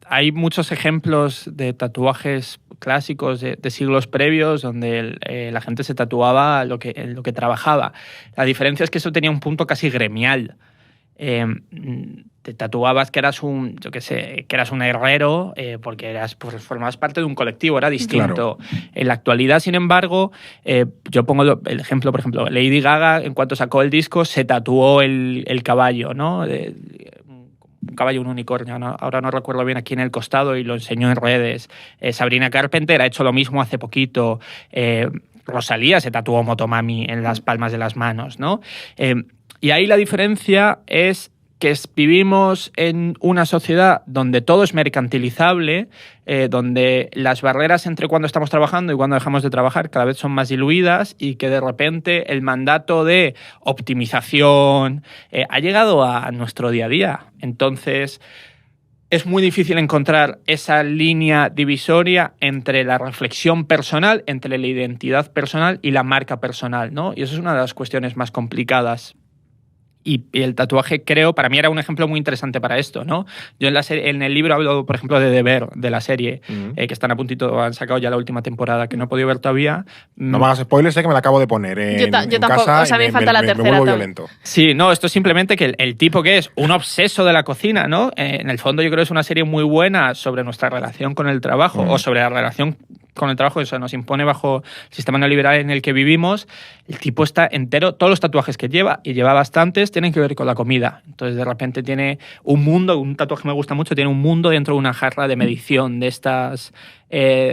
Hay muchos ejemplos de tatuajes clásicos de siglos previos donde la gente se tatuaba lo que trabajaba. La diferencia es que eso tenía un punto casi gremial. Te tatuabas que eras un herrero porque formabas parte de un colectivo, era distinto. Claro. En la actualidad, sin embargo, yo pongo el ejemplo, por ejemplo, Lady Gaga, en cuanto sacó el disco, se tatuó el caballo, ¿no? Un caballo, un unicornio, ¿no? Ahora no recuerdo bien, aquí en el costado, y lo enseñó en redes. Sabrina Carpenter ha hecho lo mismo hace poquito. Rosalía se tatuó Motomami en las palmas de las manos, ¿no? Y ahí la diferencia es que vivimos en una sociedad donde todo es mercantilizable, donde las barreras entre cuando estamos trabajando y cuando dejamos de trabajar cada vez son más diluidas, y que de repente el mandato de optimización ha llegado a nuestro día a día. Entonces, es muy difícil encontrar esa línea divisoria entre la reflexión personal, entre la identidad personal y la marca personal, ¿no? Y eso es una de las cuestiones más complicadas. Y el tatuaje, creo, para mí era un ejemplo muy interesante para esto, ¿no? Yo en el libro hablo, por ejemplo, de Deber, de la serie, que están a puntito, han sacado ya la última temporada, que no he podido ver todavía. No me hagas spoilers, sé que me la acabo de poner en tampoco, casa, o sea, me falta la tercera. Me vuelvo violento. Sí, no, esto es simplemente que el tipo que es un obseso de la cocina, ¿no? En el fondo yo creo que es una serie muy buena sobre nuestra relación con el trabajo, o sobre la relación con el trabajo que se nos impone bajo el sistema neoliberal en el que vivimos, el tipo está entero, todos los tatuajes que lleva, y lleva bastantes, tienen que ver con la comida. Entonces, de repente tiene un mundo, un tatuaje que me gusta mucho, tiene un mundo dentro de una jarra de medición de estas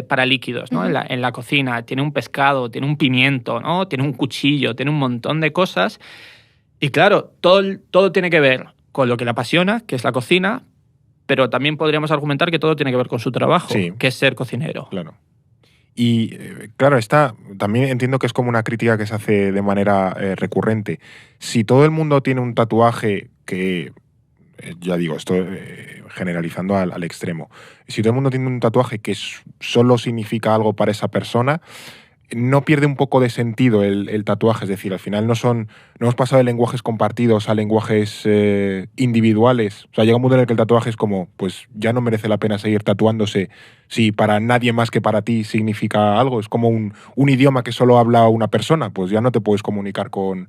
para líquidos, ¿no? En la cocina. Tiene un pescado, tiene un pimiento, ¿no? Tiene un cuchillo, tiene un montón de cosas. Y claro, todo tiene que ver con lo que le apasiona, que es la cocina, pero también podríamos argumentar que todo tiene que ver con su trabajo, que es ser cocinero. Claro. Y claro, también entiendo que es como una crítica que se hace de manera recurrente. Si todo el mundo tiene un tatuaje que, ya digo, esto generalizando al extremo, si todo el mundo tiene un tatuaje que solo significa algo para esa persona, no pierde un poco de sentido el tatuaje. Es decir, al final no hemos pasado de lenguajes compartidos a lenguajes individuales. O sea, llega un mundo en el que el tatuaje es como, pues ya no merece la pena seguir tatuándose si para nadie más que para ti significa algo. Es como un idioma que solo habla una persona, pues ya no te puedes comunicar con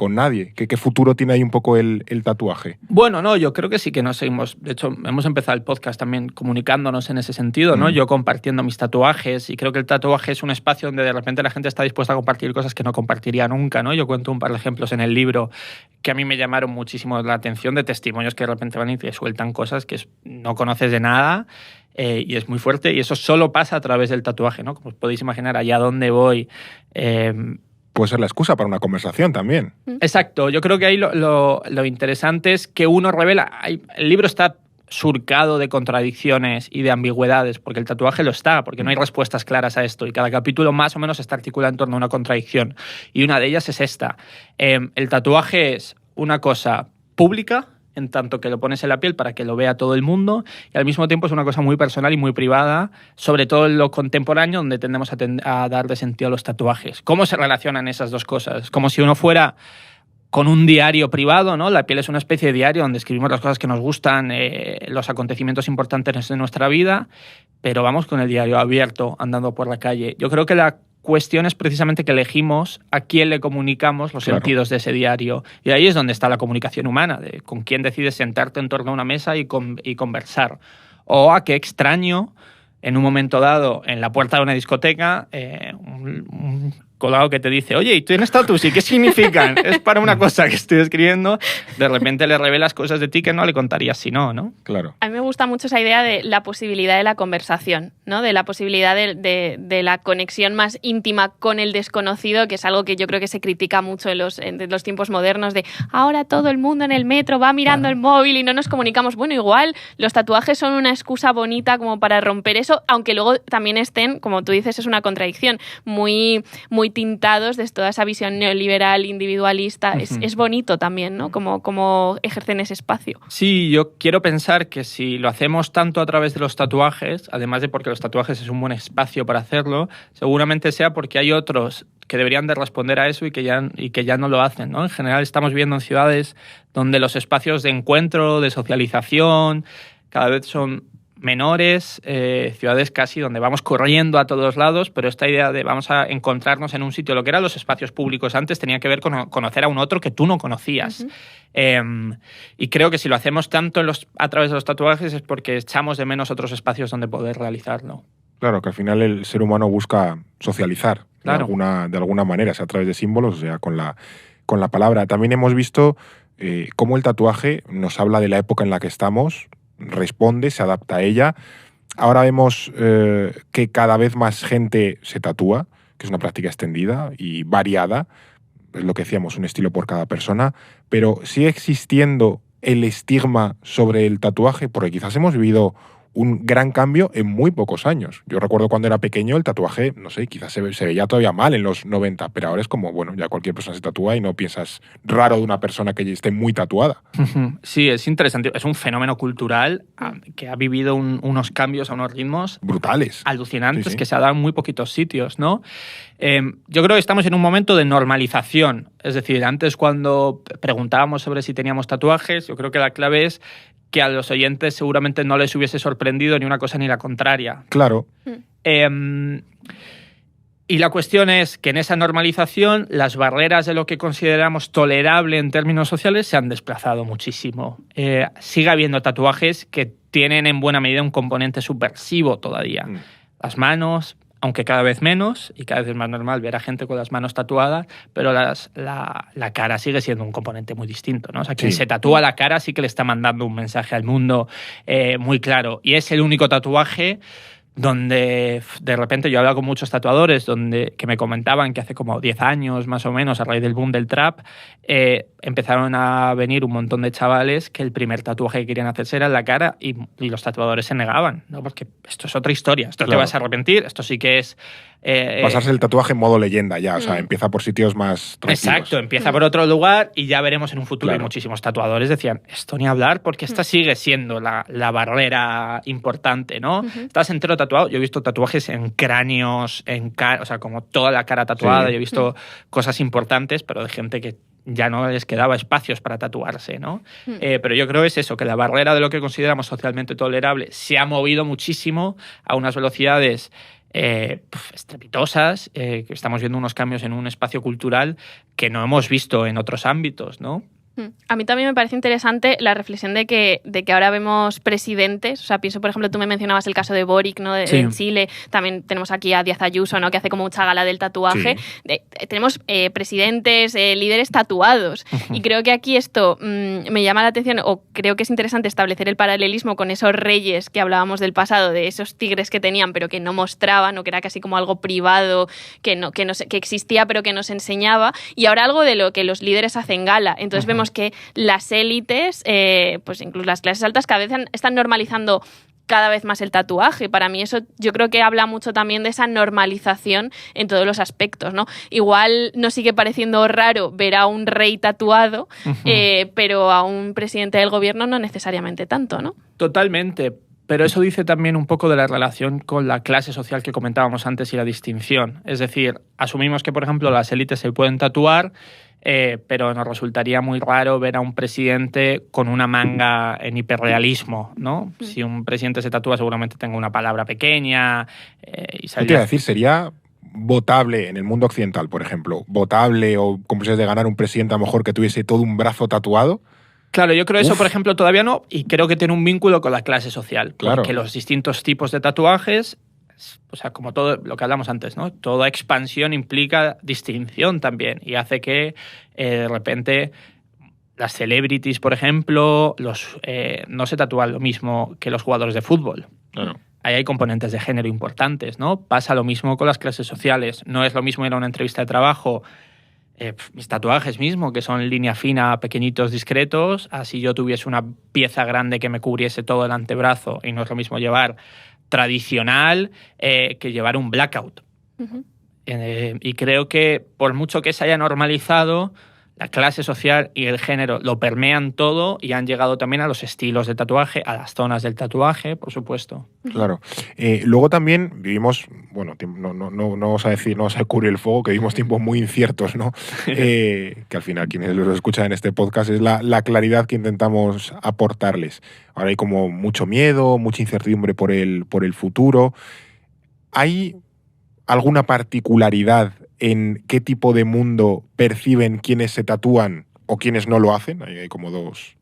nadie. ¿Qué futuro tiene ahí un poco el tatuaje? Bueno, no, yo creo que sí que nos seguimos. De hecho, hemos empezado el podcast también comunicándonos en ese sentido, ¿no? Yo compartiendo mis tatuajes, y creo que el tatuaje es un espacio donde de repente la gente está dispuesta a compartir cosas que no compartiría nunca, ¿no? Yo cuento un par de ejemplos en el libro que a mí me llamaron muchísimo la atención, de testimonios que de repente van y te sueltan cosas que no conoces de nada. Y es muy fuerte, y eso solo pasa a través del tatuaje, ¿no? Como os podéis imaginar, allá donde voy. Puede ser la excusa para una conversación también. Exacto. Yo creo que ahí lo interesante es que uno revela. El libro está surcado de contradicciones y de ambigüedades, porque el tatuaje lo está, porque no hay respuestas claras a esto, y cada capítulo más o menos está articulado en torno a una contradicción. Y una de ellas es esta. El tatuaje es una cosa pública, en tanto que lo pones en la piel para que lo vea todo el mundo, y al mismo tiempo es una cosa muy personal y muy privada, sobre todo en lo contemporáneo, donde tendemos a darle sentido a los tatuajes. ¿Cómo se relacionan esas dos cosas? Como si uno fuera con un diario privado, ¿no? La piel es una especie de diario donde escribimos las cosas que nos gustan, los acontecimientos importantes de nuestra vida, pero vamos con el diario abierto, andando por la calle. Yo creo que la cuestión es precisamente que elegimos a quién le comunicamos los sentidos de ese diario. Y ahí es donde está la comunicación humana, de con quién decides sentarte en torno a una mesa y conversar. O a qué extraño, en un momento dado, en la puerta de una discoteca, un colado que te dice, oye, ¿y tienes tatuajes? ¿Y qué significan? Es para una cosa que estoy escribiendo. De repente le revelas cosas de ti que no le contarías si no, ¿no? Claro. A mí me gusta mucho esa idea de la posibilidad de la conversación, ¿no? De la posibilidad de la conexión más íntima con el desconocido, que es algo que yo creo que se critica mucho en los tiempos modernos, de ahora todo el mundo en el metro va mirando el móvil y no nos comunicamos. Bueno, igual los tatuajes son una excusa bonita como para romper eso, aunque luego también estén, como tú dices, es una contradicción, muy tintados de toda esa visión neoliberal, individualista. Es bonito también, ¿no? Como ejercen ese espacio. Sí, yo quiero pensar que si lo hacemos tanto a través de los tatuajes, además de porque los tatuajes es un buen espacio para hacerlo, seguramente sea porque hay otros que deberían de responder a eso y que ya no lo hacen, ¿no? En general estamos viviendo en ciudades donde los espacios de encuentro, de socialización, cada vez son menores, ciudades casi donde vamos corriendo a todos lados, pero esta idea de vamos a encontrarnos en un sitio, lo que eran los espacios públicos antes, tenía que ver con conocer a un otro que tú no conocías. Y creo que si lo hacemos tanto a través de los tatuajes es porque echamos de menos otros espacios donde poder realizarlo. Claro, que al final el ser humano busca socializar, claro, de alguna manera, sea a través de símbolos, o sea, con la palabra. También hemos visto cómo el tatuaje nos habla de la época en la que estamos, responde, se adapta a ella. Ahora vemos que cada vez más gente se tatúa, que es una práctica extendida y variada, es lo que decíamos, un estilo por cada persona, pero sigue existiendo el estigma sobre el tatuaje, porque quizás hemos vivido un gran cambio en muy pocos años. Yo recuerdo cuando era pequeño el tatuaje, no sé, quizás se veía todavía mal en los 90, pero ahora es como, bueno, ya cualquier persona se tatúa y no piensas raro de una persona que esté muy tatuada. Sí, es interesante. Es un fenómeno cultural que ha vivido unos cambios a unos ritmos brutales, alucinantes, sí. Que se ha dado en muy poquitos sitios, ¿no? Yo creo que estamos en un momento de normalización. Es decir, antes cuando preguntábamos sobre si teníamos tatuajes, yo creo que la clave es que a los oyentes seguramente no les hubiese sorprendido ni una cosa ni la contraria. Claro. Y la cuestión es que en esa normalización las barreras de lo que consideramos tolerable en términos sociales se han desplazado muchísimo. Sigue habiendo tatuajes que tienen en buena medida un componente subversivo todavía. Las manos, aunque cada vez menos y cada vez es más normal ver a gente con las manos tatuadas, pero la cara sigue siendo un componente muy distinto, ¿no? O sea, quien se tatúa la cara sí que le está mandando un mensaje al mundo muy claro. Y es el único tatuaje donde de repente yo he hablado con muchos tatuadores que me comentaban que hace como 10 años más o menos, a raíz del boom del trap, empezaron a venir un montón de chavales que el primer tatuaje que querían hacerse era en la cara y los tatuadores se negaban, ¿no? Porque esto es otra historia, esto te vas a arrepentir, esto sí que es... pasarse el tatuaje en modo leyenda ya, o sea, empieza por sitios más tranquilos. Exacto, empieza por otro lugar y ya veremos en un futuro. Y muchísimos tatuadores decían, esto ni hablar, porque esta sigue siendo la barrera importante, ¿no? Estás entero tatuado. Yo he visto tatuajes en cráneos, o sea, como toda la cara tatuada. Yo he visto cosas importantes, pero de gente que ya no les quedaba espacios para tatuarse, ¿no? Pero yo creo que es eso, que la barrera de lo que consideramos socialmente tolerable se ha movido muchísimo a unas velocidades estrepitosas, que estamos viendo unos cambios en un espacio cultural que no hemos visto en otros ámbitos, ¿no? A mí también me parece interesante la reflexión de que ahora vemos presidentes. O sea, pienso, por ejemplo, tú me mencionabas el caso de Boric, ¿no? En Chile. También tenemos aquí a Díaz Ayuso, ¿no? Que hace como mucha gala del tatuaje. Tenemos presidentes, líderes tatuados. Y creo que aquí esto me llama la atención, o creo que es interesante establecer el paralelismo con esos reyes que hablábamos del pasado, de esos tigres que tenían pero que no mostraban, o que era casi como algo privado, que existía pero que no se enseñaba. Y ahora algo de lo que los líderes hacen gala. Entonces vemos que las élites, pues incluso las clases altas, cada vez están normalizando cada vez más el tatuaje. Para mí eso yo creo que habla mucho también de esa normalización en todos los aspectos, ¿no? Igual nos sigue pareciendo raro ver a un rey tatuado, pero a un presidente del gobierno no necesariamente tanto, ¿no? Totalmente. Pero eso dice también un poco de la relación con la clase social que comentábamos antes y la distinción. Es decir, asumimos que, por ejemplo, las élites se pueden tatuar, pero nos resultaría muy raro ver a un presidente con una manga en hiperrealismo, ¿no? Si un presidente se tatúa, seguramente tenga una palabra pequeña. Te iba a decir, sería votable en el mundo occidental, por ejemplo, votable o con posibilidades de ganar un presidente a lo mejor que tuviese todo un brazo tatuado. Claro, yo creo eso, por ejemplo, todavía no, y creo que tiene un vínculo con la clase social, porque los distintos tipos de tatuajes, o sea, como todo lo que hablamos antes, ¿no? Toda expansión implica distinción también y hace que de repente las celebrities, por ejemplo, no se tatúan lo mismo que los jugadores de fútbol. Claro. Ahí hay componentes de género importantes, ¿no? Pasa lo mismo con las clases sociales. No es lo mismo ir a una entrevista de trabajo, mis tatuajes mismo, que son línea fina, pequeñitos, discretos, así yo tuviese una pieza grande que me cubriese todo el antebrazo, y no es lo mismo llevar tradicional que llevar un blackout. Y creo que por mucho que se haya normalizado, la clase social y el género lo permean todo y han llegado también a los estilos de tatuaje, a las zonas del tatuaje, por supuesto. Claro. Luego también vivimos, bueno, no vamos a decir, no vamos a cubrir el fuego, que vivimos tiempos muy inciertos, ¿no? Que al final quienes los escuchan en este podcast es la claridad que intentamos aportarles. Ahora hay como mucho miedo, mucha incertidumbre por el futuro. ¿Hay alguna particularidad en qué tipo de mundo perciben quienes se tatúan o quienes no lo hacen? Hay como dos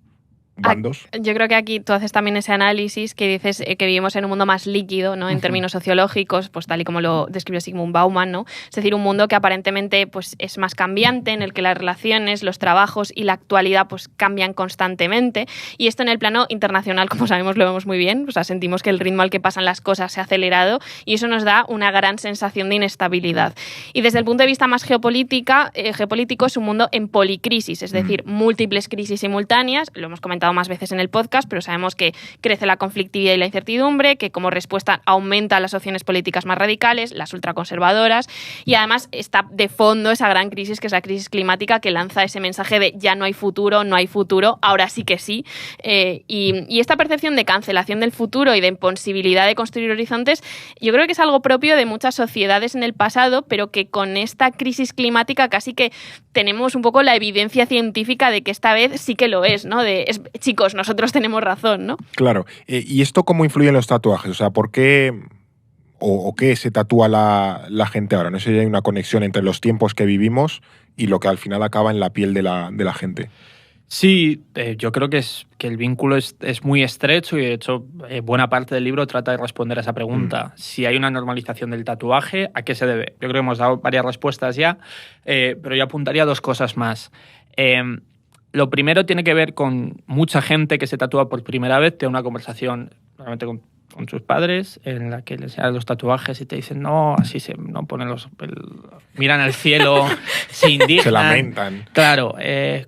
bandos. Yo creo que aquí tú haces también ese análisis que dices que vivimos en un mundo más líquido, ¿no? En términos sociológicos, pues tal y como lo describió Zygmunt Bauman, ¿no? Es decir, un mundo que aparentemente pues, es más cambiante, en el que las relaciones, los trabajos y la actualidad pues, cambian constantemente. Y esto en el plano internacional, como sabemos, lo vemos muy bien. O sea, sentimos que el ritmo al que pasan las cosas se ha acelerado y eso nos da una gran sensación de inestabilidad. Y desde el punto de vista más geopolítico, es un mundo en policrisis, es decir, múltiples crisis simultáneas. Lo hemos comentado más veces en el podcast, pero sabemos que crece la conflictividad y la incertidumbre, que como respuesta aumenta las opciones políticas más radicales, las ultraconservadoras, y además está de fondo esa gran crisis, que es la crisis climática, que lanza ese mensaje de ya no hay futuro, ahora sí que sí. Y esta percepción de cancelación del futuro y de imposibilidad de construir horizontes, yo creo que es algo propio de muchas sociedades en el pasado, pero que con esta crisis climática casi que tenemos un poco la evidencia científica de que esta vez sí que lo es, ¿no? Chicos, nosotros tenemos razón, ¿no? Claro. ¿Y esto cómo influye en los tatuajes? O sea, ¿por qué o qué se tatúa la gente ahora? No sé si hay una conexión entre los tiempos que vivimos y lo que al final acaba en la piel de la gente. Sí, yo creo que el vínculo es muy estrecho y de hecho buena parte del libro trata de responder a esa pregunta. Si hay una normalización del tatuaje, ¿a qué se debe? Yo creo que hemos dado varias respuestas ya, pero yo apuntaría a 2 cosas más. Lo primero tiene que ver con mucha gente que se tatúa por primera vez, tiene una conversación realmente con sus padres en la que les enseñan los tatuajes y te dicen no, así se no ponen miran al cielo, se indignan, se lamentan. Claro,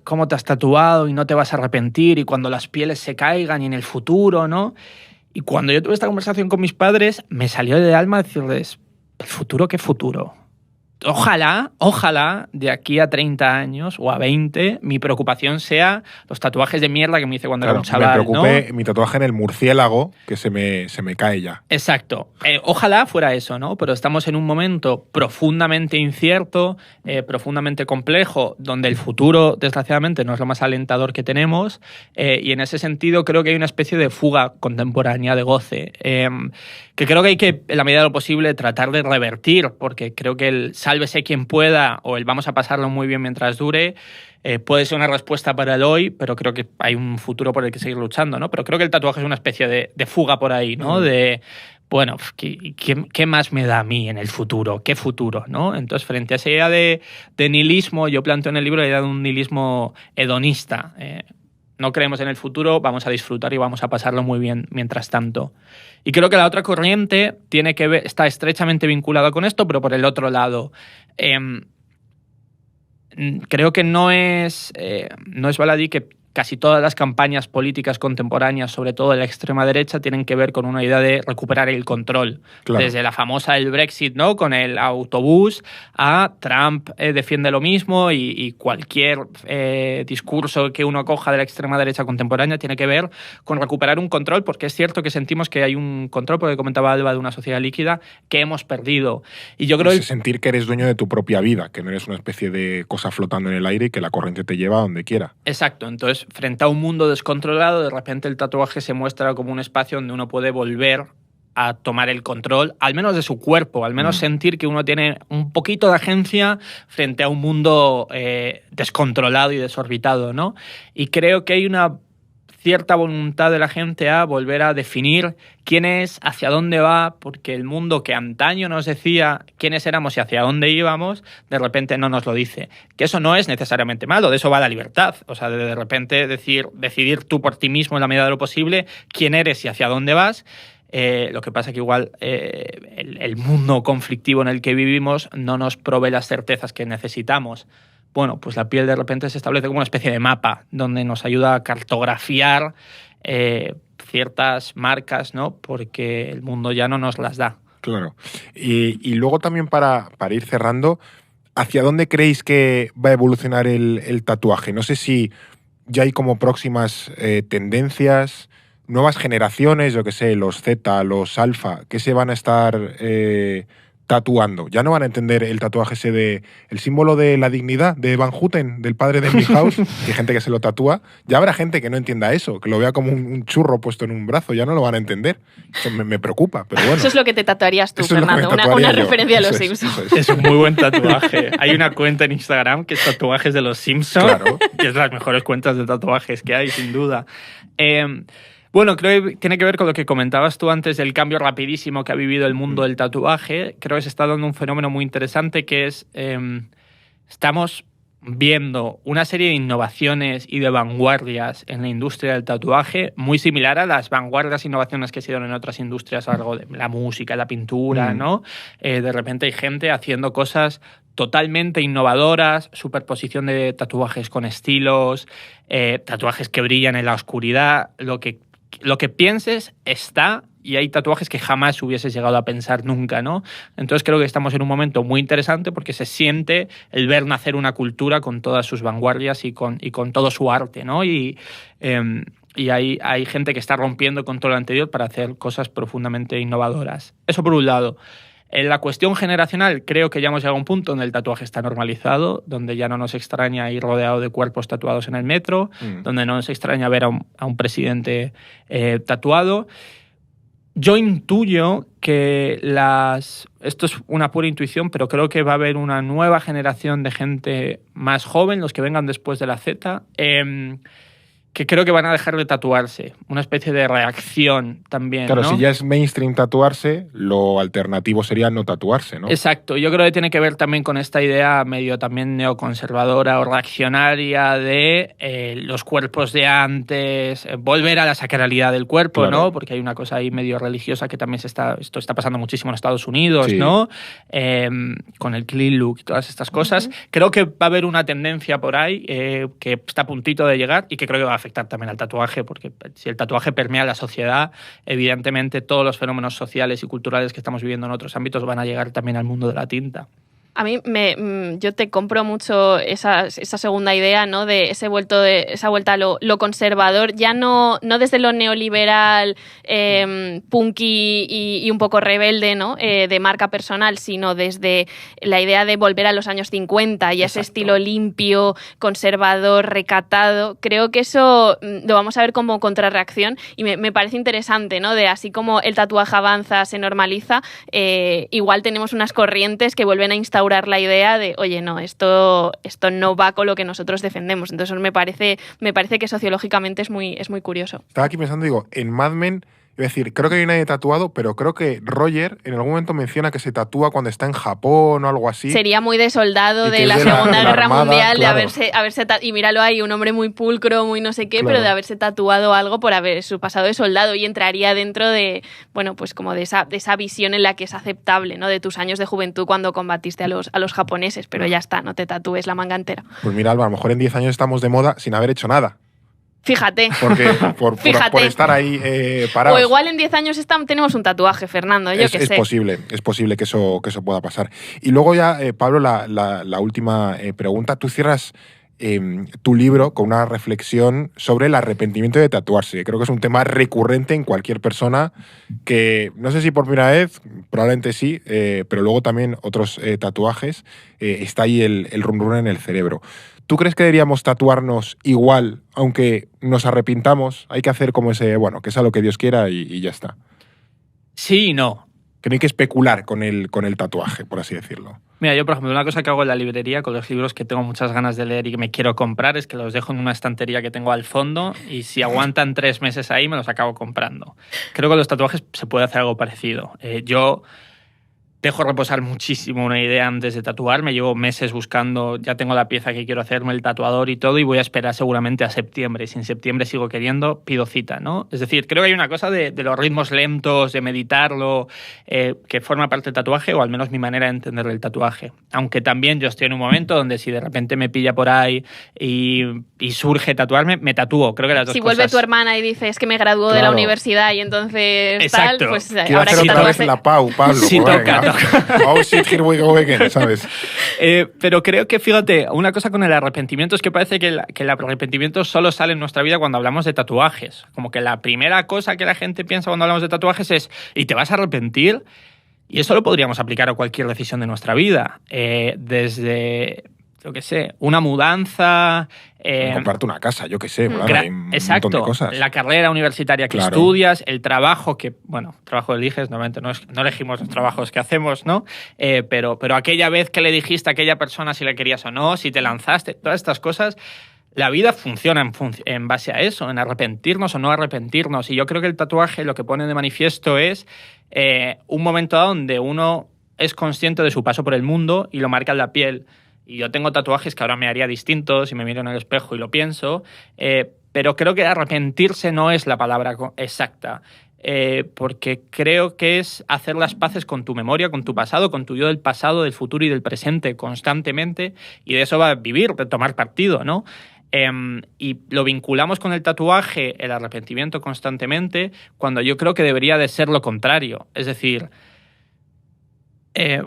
cómo te has tatuado y no te vas a arrepentir y cuando las pieles se caigan y en el futuro, ¿no? Y cuando yo tuve esta conversación con mis padres me salió del alma decirles, ¿el futuro qué futuro? Ojalá, de aquí a 30 años o a 20, mi preocupación sea los tatuajes de mierda que me hice cuando era un chaval. Me preocupe, ¿no? Mi tatuaje en el murciélago, que se me cae ya. Exacto. Ojalá fuera eso, ¿no? Pero estamos en un momento profundamente incierto, profundamente complejo, donde el futuro, desgraciadamente, no es lo más alentador que tenemos, y en ese sentido creo que hay una especie de fuga contemporánea de goce, que creo que hay que, en la medida de lo posible, tratar de revertir, porque creo que el sálvese quien pueda o el vamos a pasarlo muy bien mientras dure puede ser una respuesta para el hoy, pero creo que hay un futuro por el que seguir luchando, ¿no? Pero creo que el tatuaje es una especie de fuga por ahí, ¿no? De, bueno, ¿qué más me da a mí en el futuro? ¿Qué futuro? ¿No? Entonces, frente a esa idea de nihilismo, yo planteo en el libro la idea de un nihilismo hedonista. No creemos en el futuro, vamos a disfrutar y vamos a pasarlo muy bien mientras tanto. Y creo que la otra corriente tiene que ver, está estrechamente vinculada con esto, pero por el otro lado. Creo que no es baladí que casi todas las campañas políticas contemporáneas, sobre todo de la extrema derecha, tienen que ver con una idea de recuperar el control. Claro. Desde la famosa del Brexit, ¿no? Con el autobús, a Trump defiende lo mismo y cualquier discurso que uno coja de la extrema derecha contemporánea tiene que ver con recuperar un control, porque es cierto que sentimos que hay un control, porque comentaba Alba, de una sociedad líquida que hemos perdido. Y yo creo sentir que eres dueño de tu propia vida, que no eres una especie de cosa flotando en el aire y que la corriente te lleva a donde quiera. Exacto. Entonces, frente a un mundo descontrolado, de repente el tatuaje se muestra como un espacio donde uno puede volver a tomar el control, al menos de su cuerpo, al menos sentir que uno tiene un poquito de agencia frente a un mundo descontrolado y desorbitado, ¿no? Y creo que hay una cierta voluntad de la gente a volver a definir quién es, hacia dónde va, porque el mundo que antaño nos decía quiénes éramos y hacia dónde íbamos, de repente no nos lo dice. Que eso no es necesariamente malo, de eso va la libertad. O sea, de repente decidir tú por ti mismo en la medida de lo posible quién eres y hacia dónde vas. Lo que pasa que igual el mundo conflictivo en el que vivimos no nos provee las certezas que necesitamos. Bueno, pues la piel de repente se establece como una especie de mapa donde nos ayuda a cartografiar ciertas marcas, ¿no? Porque el mundo ya no nos las da. Claro. Y luego también para ir cerrando, ¿hacia dónde creéis que va a evolucionar el tatuaje? No sé si ya hay como próximas tendencias, nuevas generaciones, yo qué sé, los Z, los Alfa, que se van a estar tatuando. Ya no van a entender el tatuaje ese de el símbolo de la dignidad de Van Houten, del padre de Milhouse, que hay gente que se lo tatúa. Ya habrá gente que no entienda eso, que lo vea como un churro puesto en un brazo. Ya no lo van a entender. Eso me preocupa, pero bueno. Eso es lo que te tatuarías tú, Fernando. Una referencia a los Simpsons. Es un muy buen tatuaje. Hay una cuenta en Instagram que es tatuajes de los Simpsons, claro, que es de las mejores cuentas de tatuajes que hay, sin duda. Bueno, creo que tiene que ver con lo que comentabas tú antes del cambio rapidísimo que ha vivido el mundo del tatuaje. Creo que se está dando un fenómeno muy interesante que es, estamos viendo una serie de innovaciones y de vanguardias en la industria del tatuaje muy similar a las vanguardias e innovaciones que se dieron en otras industrias a lo largo de la música, la pintura, ¿no? De repente hay gente haciendo cosas totalmente innovadoras, superposición de tatuajes con estilos, tatuajes que brillan en la oscuridad, lo que pienses está, y hay tatuajes que jamás hubieses llegado a pensar nunca, ¿no? Entonces creo que estamos en un momento muy interesante porque se siente el ver nacer una cultura con todas sus vanguardias y con todo su arte, ¿no? Y hay gente que está rompiendo con todo lo anterior para hacer cosas profundamente innovadoras. Eso por un lado. En la cuestión generacional, creo que ya hemos llegado a un punto donde el tatuaje está normalizado, donde ya no nos extraña ir rodeado de cuerpos tatuados en el metro, donde no nos extraña ver a un presidente tatuado. Yo intuyo que esto es una pura intuición, pero creo que va a haber una nueva generación de gente más joven, los que vengan después de la Z, que creo que van a dejar de tatuarse. Una especie de reacción también, Claro, ¿no? si ya es mainstream tatuarse, lo alternativo sería no tatuarse, ¿no? Exacto. Yo creo que tiene que ver también con esta idea medio también neoconservadora o reaccionaria de los cuerpos de antes, volver a la sacralidad del cuerpo, Claro. ¿no? Porque hay una cosa ahí medio religiosa que también esto está pasando muchísimo en Estados Unidos, Sí. ¿no? Con el clean look y todas estas cosas. Creo que va a haber una tendencia por ahí que está a puntito de llegar y que creo que va a afectar también al tatuaje, porque si el tatuaje permea la sociedad, evidentemente todos los fenómenos sociales y culturales que estamos viviendo en otros ámbitos van a llegar también al mundo de la tinta. A mí yo te compro mucho esa segunda idea, ¿no? De esa vuelta a lo conservador, ya no desde lo neoliberal, punky y un poco rebelde, ¿no? De marca personal, sino desde la idea de volver a los años 50 y ese estilo limpio, conservador, recatado. Creo que eso lo vamos a ver como contrarreacción y me parece interesante, ¿no? De así como el tatuaje avanza, se normaliza, igual tenemos unas corrientes que vuelven a instaurar la idea de, oye, no, esto no va con lo que nosotros defendemos. Entonces me parece que sociológicamente es muy curioso. Estaba aquí pensando, digo, en Mad Men, iba a decir, creo que no hay nadie tatuado, pero creo que Roger en algún momento menciona que se tatúa cuando está en Japón o algo así. Sería muy de soldado Y de que la es de la Segunda Guerra Armada, Mundial, claro. de haberse y míralo ahí, un hombre muy pulcro, muy no sé qué, Claro. pero de haberse tatuado algo por haber su pasado de soldado, y entraría dentro de, bueno, pues como de esa visión en la que es aceptable, ¿no? De tus años de juventud cuando combatiste a los japoneses, pero ya está, no te tatúes la manga entera. Pues mira, Alba, a lo mejor en 10 años estamos de moda sin haber hecho nada. Fíjate. Porque Fíjate. por estar ahí parados. O igual en 10 años tenemos un tatuaje, Fernando, yo qué sé. Es posible que eso pueda pasar. Y luego ya, Pablo, la última pregunta. Tú cierras tu libro con una reflexión sobre el arrepentimiento de tatuarse. Creo que es un tema recurrente en cualquier persona que, no sé si por primera vez, probablemente sí, pero luego también otros tatuajes, está ahí el run run en el cerebro. ¿Tú crees que deberíamos tatuarnos igual, aunque nos arrepintamos? Hay que hacer como ese, bueno, que sea lo que Dios quiera y ya está. Sí y no. Que no hay que especular con el tatuaje, por así decirlo. Mira, yo, por ejemplo, una cosa que hago en la librería con los libros que tengo muchas ganas de leer y que me quiero comprar es que los dejo en una estantería que tengo al fondo y si aguantan 3 meses ahí me los acabo comprando. Creo que con los tatuajes se puede hacer algo parecido. Yo dejo reposar muchísimo una idea antes de tatuarme. Llevo meses buscando, ya tengo la pieza que quiero hacerme, el tatuador y todo, y voy a esperar seguramente a septiembre. Si en septiembre sigo queriendo, pido cita, ¿no? Es decir, creo que hay una cosa de los ritmos lentos, de meditarlo, que forma parte del tatuaje, o al menos mi manera de entender el tatuaje. Aunque también yo estoy en un momento donde si de repente me pilla por ahí y surge tatuarme, me tatúo. Creo que las dos si cosas... vuelve tu hermana y dice, es que me graduó de la universidad y entonces Exacto. tal, pues Quiero habrá hacer que otra vez tatuarse. la Pau, Pablo. Sí, pues toca. Oh shit, here we go again, ¿sabes? Pero creo que, fíjate, una cosa con el arrepentimiento es que parece que el arrepentimiento solo sale en nuestra vida cuando hablamos de tatuajes. Como que la primera cosa que la gente piensa cuando hablamos de tatuajes es ¿y te vas a arrepentir? Y eso lo podríamos aplicar a cualquier decisión de nuestra vida. Desde, yo qué sé, una mudanza... comprarte una casa, yo qué sé. Claro, hay un exacto, montón de cosas. la carrera universitaria que Claro. estudias, el trabajo que, bueno, trabajo eliges, normalmente no elegimos los trabajos que hacemos, ¿no? Pero aquella vez que le dijiste a aquella persona si le querías o no, si te lanzaste, todas estas cosas, la vida funciona en base a eso, en arrepentirnos o no arrepentirnos. Y yo creo que el tatuaje lo que pone de manifiesto es un momento donde uno es consciente de su paso por el mundo y lo marca en la piel. Y yo tengo tatuajes que ahora me haría distinto si me miro en el espejo y lo pienso, pero creo que arrepentirse no es la palabra exacta, porque creo que es hacer las paces con tu memoria, con tu pasado, con tu yo del pasado, del futuro y del presente constantemente, y de eso va a vivir, de tomar partido, ¿no? Y lo vinculamos con el tatuaje, el arrepentimiento constantemente, cuando yo creo que debería de ser lo contrario, es decir...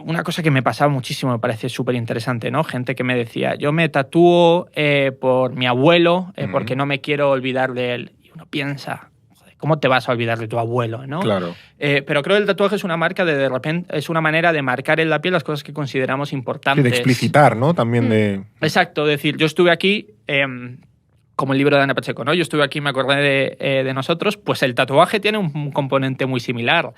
una cosa que me pasaba muchísimo, me parece súper interesante, ¿no? Gente que me decía, yo me tatúo por mi abuelo, porque no me quiero olvidar de él. Y uno piensa, joder, ¿cómo te vas a olvidar de tu abuelo, no? Claro. Pero creo que el tatuaje es una marca de repente, es una manera de marcar en la piel las cosas que consideramos importantes. Sí, de explicitar, ¿no? También de... Exacto, es decir, yo estuve aquí... como el libro de Ana Pacheco, ¿no? Yo estuve aquí y me acordé de nosotros, pues el tatuaje tiene un componente muy similar.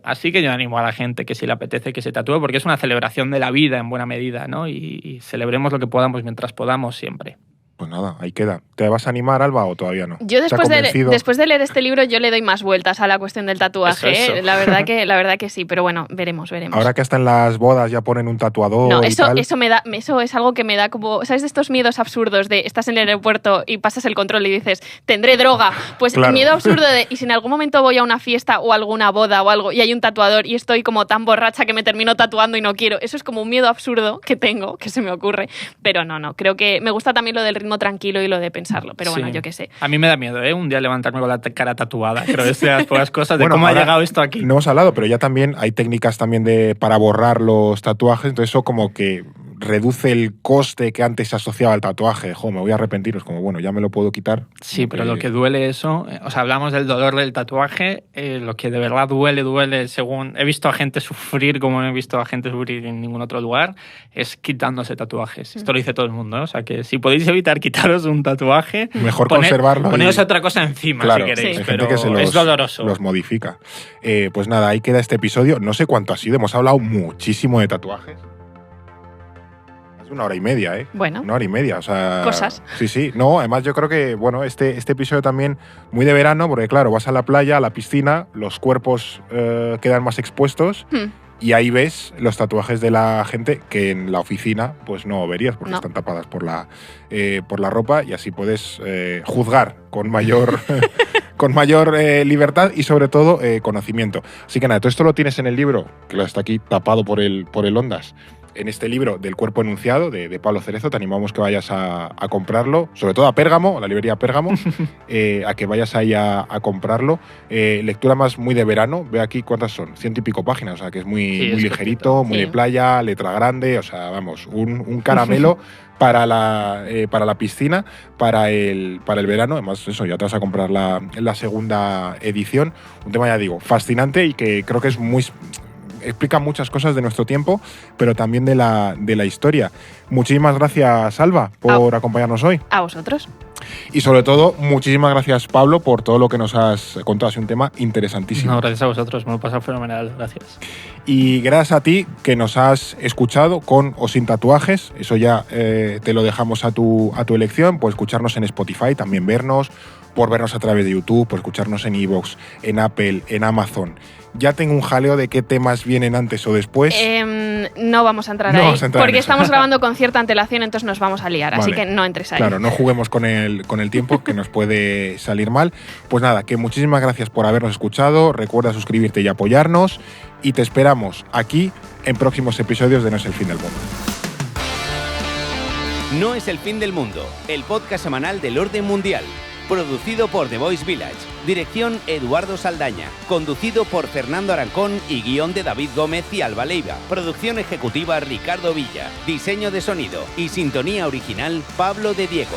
Así que yo animo a la gente que si le apetece que se tatúe, porque es una celebración de la vida en buena medida, ¿no? Y celebremos lo que podamos mientras podamos siempre. Pues nada, ahí queda. ¿Te vas a animar, Alba, o todavía no? Yo después de leer este libro yo le doy más vueltas a la cuestión del tatuaje. Eso. La verdad que sí, pero bueno, veremos. Ahora que hasta en las bodas ya ponen un tatuador no, y tal. Eso es algo que me da como, ¿sabes? De estos miedos absurdos de estás en el aeropuerto y pasas el control y dices, tendré droga. Pues claro. Miedo absurdo de, y si en algún momento voy a una fiesta o alguna boda o algo y hay un tatuador y estoy como tan borracha que me termino tatuando y no quiero. Eso es como un miedo absurdo que tengo, que se me ocurre. Pero no, creo que me gusta también lo del ritmo tranquilo y lo de pensarlo, pero bueno, yo qué sé. A mí me da miedo, un día levantarme con la cara tatuada, creo que es de las pocas cosas de cómo ha llegado esto aquí. No hemos hablado, pero ya también hay técnicas también para borrar los tatuajes, entonces eso como que reduce el coste que antes se asociaba al tatuaje. Me voy a arrepentir, es como, bueno, ya me lo puedo quitar. Sí, pero lo que duele eso, o sea, hablamos del dolor del tatuaje, lo que de verdad duele, según he visto a gente sufrir como no he visto a gente sufrir en ningún otro lugar, es quitándose tatuajes. Esto lo dice todo el mundo, o sea, que si podéis evitar quitaros un tatuaje, mejor conservarlo. Poneros otra cosa encima, claro, si queréis, hay pero gente que es doloroso. Los modifica. Pues nada, ahí queda este episodio. No sé cuánto ha sido, hemos hablado muchísimo de tatuajes. Una hora y media, ¿eh? Bueno. Una hora y media, o sea... Cosas. Sí. No, además yo creo que, bueno, este episodio también muy de verano, porque claro, vas a la playa, a la piscina, los cuerpos quedan más expuestos y ahí ves los tatuajes de la gente que en la oficina pues no verías porque están tapadas por la ropa y así puedes juzgar con mayor... con mayor libertad y sobre todo conocimiento. Así que nada, todo esto lo tienes en el libro, que está aquí tapado por el Ondas. En este libro del Cuerpo Enunciado de Pablo Cerezo, te animamos que vayas a comprarlo, sobre todo a Pérgamo, a la librería Pérgamo, a que vayas ahí a comprarlo. Lectura más muy de verano, ve aquí cuántas son, 100 y pico páginas, o sea que es muy ligerito, muy de playa, letra grande, o sea, vamos, un caramelo para la piscina, para el verano. Además, eso, ya te vas a comprar la segunda edición. Un tema, ya digo, fascinante y que creo que es muy... explica muchas cosas de nuestro tiempo, pero también de la historia. Muchísimas gracias, Alba, por acompañarnos hoy. A vosotros. Y sobre todo, muchísimas gracias, Pablo, por todo lo que nos has contado. Es un tema interesantísimo. No, gracias a vosotros, me lo he pasado fenomenal, gracias. Y gracias a ti que nos has escuchado con o sin tatuajes. Eso ya te lo dejamos a tu elección. Puedes escucharnos en Spotify, también por vernos a través de YouTube, por escucharnos en iVoox, en Apple, en Amazon. Ya tengo un jaleo de qué temas vienen antes o después. No vamos a entrar ahí, porque estamos grabando con cierta antelación, entonces nos vamos a liar, así que no entres ahí. Claro, no juguemos con el tiempo, que nos puede salir mal. Pues nada, que muchísimas gracias por habernos escuchado. Recuerda suscribirte y apoyarnos. Y te esperamos aquí en próximos episodios de No es el fin del mundo. No es el fin del mundo, el podcast semanal del orden mundial. Producido por The Voice Village. Dirección Eduardo Saldaña. Conducido por Fernando Arancón y guión de David Gómez y Alba Leiva. Producción ejecutiva Ricardo Villa. Diseño de sonido y sintonía original Pablo de Diego.